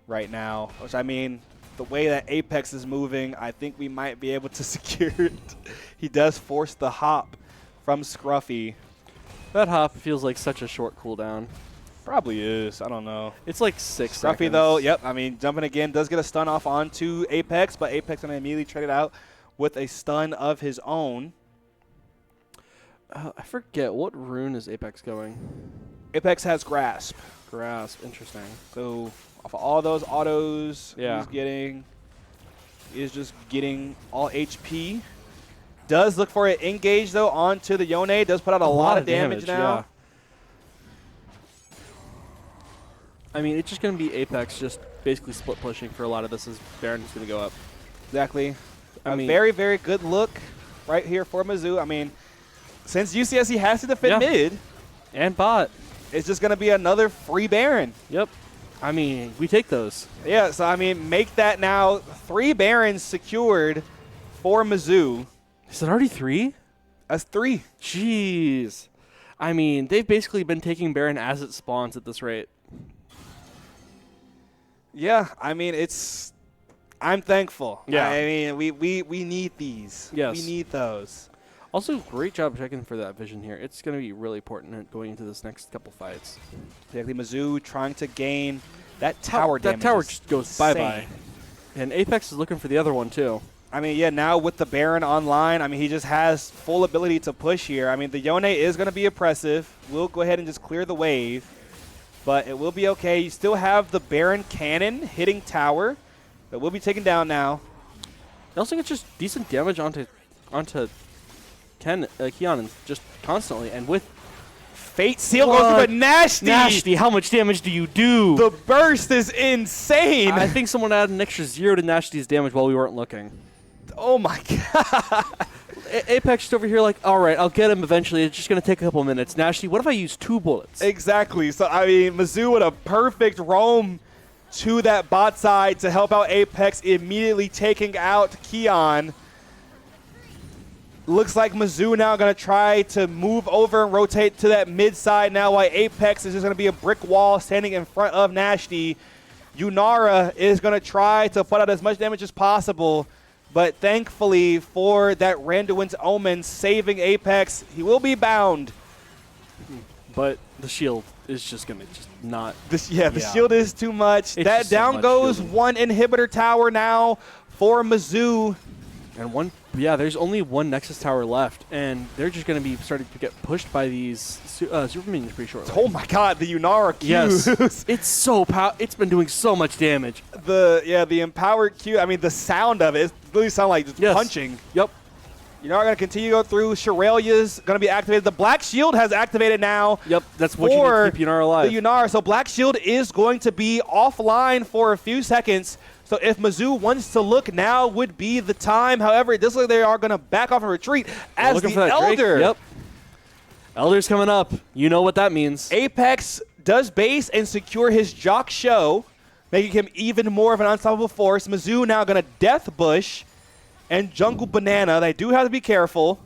right now, which, I mean, the way that Apex is moving, I think we might be able to secure it. He does force the hop from Scruffy. That hop feels like such a short cooldown. Probably is. I don't know. It's like 6 Scruffy, seconds. though, yep. I mean, jumping again does get a stun off onto Apex, but Apex going to immediately trade it out with a stun of his own. I forget. What rune is Apex going? Apex has Grasp. Grasp. Interesting. So off of all those autos yeah. he's just getting all HP. Does look for an engage, though, onto the Yone. Does put out a lot of damage now. Yeah. I mean, it's just going to be Apex just basically split pushing for a lot of this as Baron's going to go up. Exactly. A very, very good look right here for Mizzou. I mean, since UCSC has to defend mid and bot, it's just going to be another free Baron. Yep. I mean, we take those. Yeah, so, I mean, make that now 3 Barons secured for Mizzou. Is it already 3? That's 3. Jeez. I mean, they've basically been taking Baron as it spawns at this rate. Yeah, I mean, I'm thankful. Yeah. I mean, we need these. Yes. We need those. Also, great job checking for that vision here. It's going to be really important going into this next couple fights. Exactly. Mizzou trying to gain that tower damage. That tower just goes bye-bye. And Apex is looking for the other one, too. I mean, yeah, now with the Baron online, I mean, he just has full ability to push here. I mean, the Yone is going to be oppressive. We'll go ahead and just clear the wave, but it will be okay. You still have the Baron cannon hitting tower that will be taken down now. They also get just decent damage onto Keon just constantly, and with Fate Seal goes through, but Nasty! Nasty, how much damage do you do? The burst is insane! I think someone added an extra 0 to Nasty's damage while we weren't looking. Oh my god! Apex is over here like, all right, I'll get him eventually. It's just going to take a couple minutes. Nasty, what if I use 2 bullets? Exactly. So, I mean, Mizzou with a perfect roam to that bot side to help out Apex, immediately taking out Keon. Looks like Mizzou now going to try to move over and rotate to that mid side now, while Apex is just going to be a brick wall standing in front of Nasty. Yunara is going to try to put out as much damage as possible, but thankfully for that Randuin's Omen saving Apex, he will be bound. But the shield is just going to not. The shield is too much. It's that down goes shielding. one inhibitor tower now for Mizzou. And there's only one Nexus tower left, and they're just going to be starting to get pushed by these super minions pretty shortly. Oh my god, the Yunara Qs. Yes. It's so it's been doing so much damage. The empowered Q, I mean, the sound of it really sounds like just punching. Yep. Yunara going to continue to go through. Shirelia's going to be activated. The Black Shield has activated now. Yep, that's what you need to keep Yunara alive. The Yunara, so Black Shield is going to be offline for a few seconds. So if Mizzou wants to look, now would be the time. However, it does look like they are going to back off and retreat as the Elder. Yep. Elder's coming up. You know what that means. Apex does base and secure his Jock Show, making him even more of an unstoppable force. Mizzou now going to Death Bush and Jungle Banana. They do have to be careful.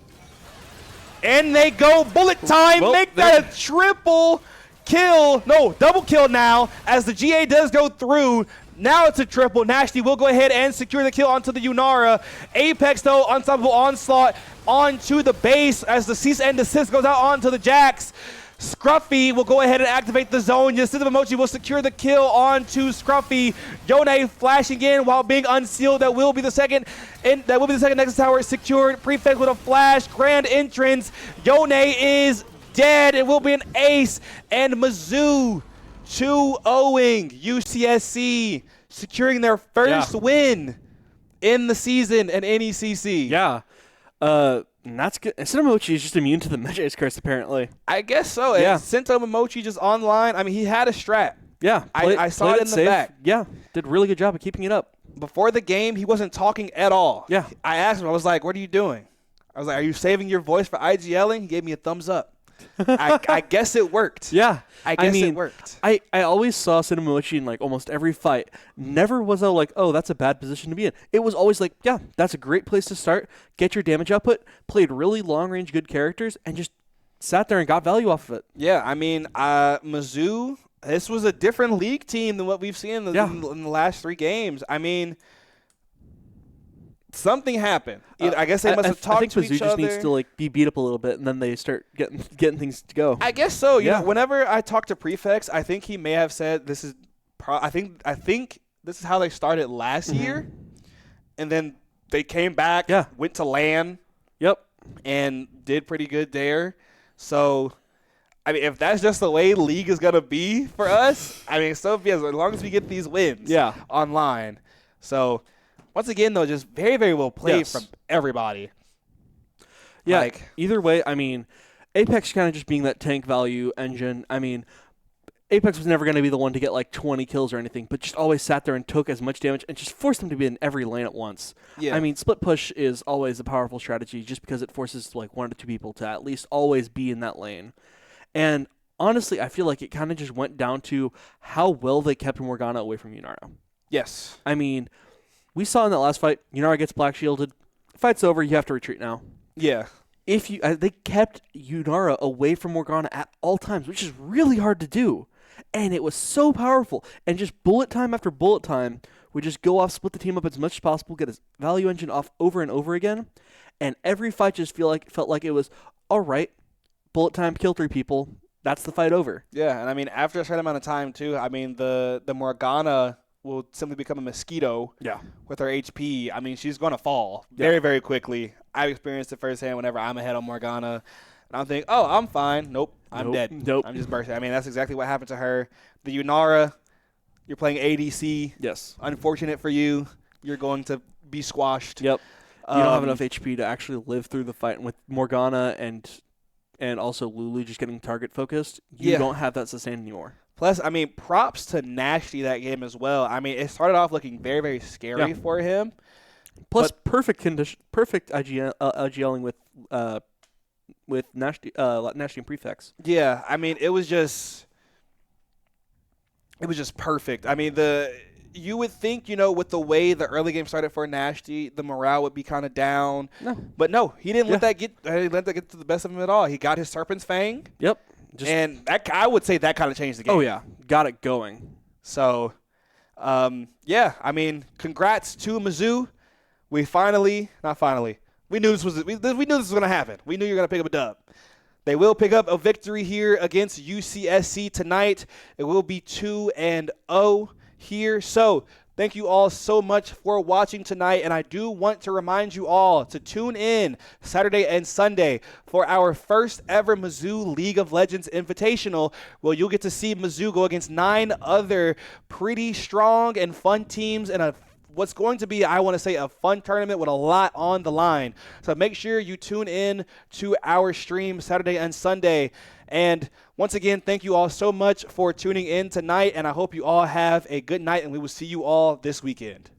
And they go bullet time. Well, make that a triple kill. No, double kill now as the GA does go through. Now it's a triple. Nasty will go ahead and secure the kill onto the Yunara. Apex, though, unstoppable onslaught onto the base as the cease and desist goes out onto the Jax. Scruffy will go ahead and activate the zone. Yasuda Momochi will secure the kill onto Scruffy. Yone flashing in while being unsealed. That will be the second. And that will be the second Nexus Tower secured. Prefect with a flash. Grand entrance. Yone is dead. It will be an ace. And Mizzou 2-0ing UCSC, securing their first win in the season in NECC. Yeah. And that's good. And Momochi is just immune to the Magi's curse, apparently. I guess so. Yeah. And Sento Momochi just online. I mean, he had a strat. Yeah. I saw it in the back. Yeah. Did a really good job of keeping it up. Before the game, he wasn't talking at all. Yeah. I asked him, I was like, what are you doing? I was like, are you saving your voice for IGLing? He gave me a thumbs up. I guess it worked. Yeah. I guess it worked. I always saw Cinemochi in like almost every fight. Never was I like, oh, that's a bad position to be in. It was always like, yeah, that's a great place to start. Get your damage output, played really long-range good characters, and just sat there and got value off of it. Yeah, I mean, Mizzou, this was a different league team than what we've seen in the last 3 games. I mean, something happened. I guess they must have talked to each other. I think Mizzou just needs to like be beat up a little bit, and then they start getting things to go. I guess so. You know, whenever I talk to Prefects, I think he may have said this is. I think this is how they started last year, and then they came back. Yeah. Went to LAN. Yep. And did pretty good there. So, I mean, if that's just the way league is gonna be for us, I mean, so be it, as long as we get these wins. Online. So. Once again, though, just very, very well played from everybody. Yeah, either way, I mean, Apex kind of just being that tank value engine. I mean, Apex was never going to be the one to get like 20 kills or anything, but just always sat there and took as much damage and just forced them to be in every lane at once. Yeah. I mean, split push is always a powerful strategy just because it forces like 1 to 2 people to at least always be in that lane. And honestly, I feel like it kind of just went down to how well they kept Morgana away from Yunara. Yes. I mean, we saw in that last fight, Yunara gets black shielded. Fight's over. You have to retreat now. Yeah. If you, they kept Yunara away from Morgana at all times, which is really hard to do, and it was so powerful. And just bullet time after bullet time, we just go off, split the team up as much as possible, get his value engine off over and over again, and every fight just felt like it was all right. Bullet time, kill 3 people. That's the fight over. Yeah, and I mean after a certain amount of time too. I mean the Morgana will simply become a mosquito Yeah. with her HP. I mean, she's going to fall very, very quickly. I've experienced it firsthand whenever I'm ahead on Morgana. And I'm thinking, oh, I'm fine. Nope, I'm dead. Nope. I'm just bursting. I mean, that's exactly what happened to her. The Yunara, you're playing ADC. Yes. Unfortunate for you. You're going to be squashed. Yep. You don't have enough HP to actually live through the fight. And with Morgana and also Lulu just getting target focused, you don't have that sustain anymore. Plus, I mean, props to Nasty that game as well. I mean, it started off looking very, very scary for him. Plus, perfect IGLing with Nasty and Prefects. Yeah, I mean, it was just perfect. I mean, you would think, with the way the early game started for Nasty, the morale would be kind of down. No. But no, he didn't let that get to the best of him at all. He got his Serpent's Fang. Yep. And I would say that kind of changed the game. Oh, yeah. Got it going. So, yeah, I mean, congrats to Mizzou. We we knew this was going to happen. We knew you were going to pick up a dub. They will pick up a victory here against UCSC tonight. It will be 2-0 here. So, thank you all so much for watching tonight, and I do want to remind you all to tune in Saturday and Sunday for our first ever Mizzou League of Legends Invitational, where you'll get to see Mizzou go against 9 other pretty strong and fun teams in what's going to be, I want to say, a fun tournament with a lot on the line. So make sure you tune in to our stream Saturday and Sunday. And once again, thank you all so much for tuning in tonight, and I hope you all have a good night, and we will see you all this weekend.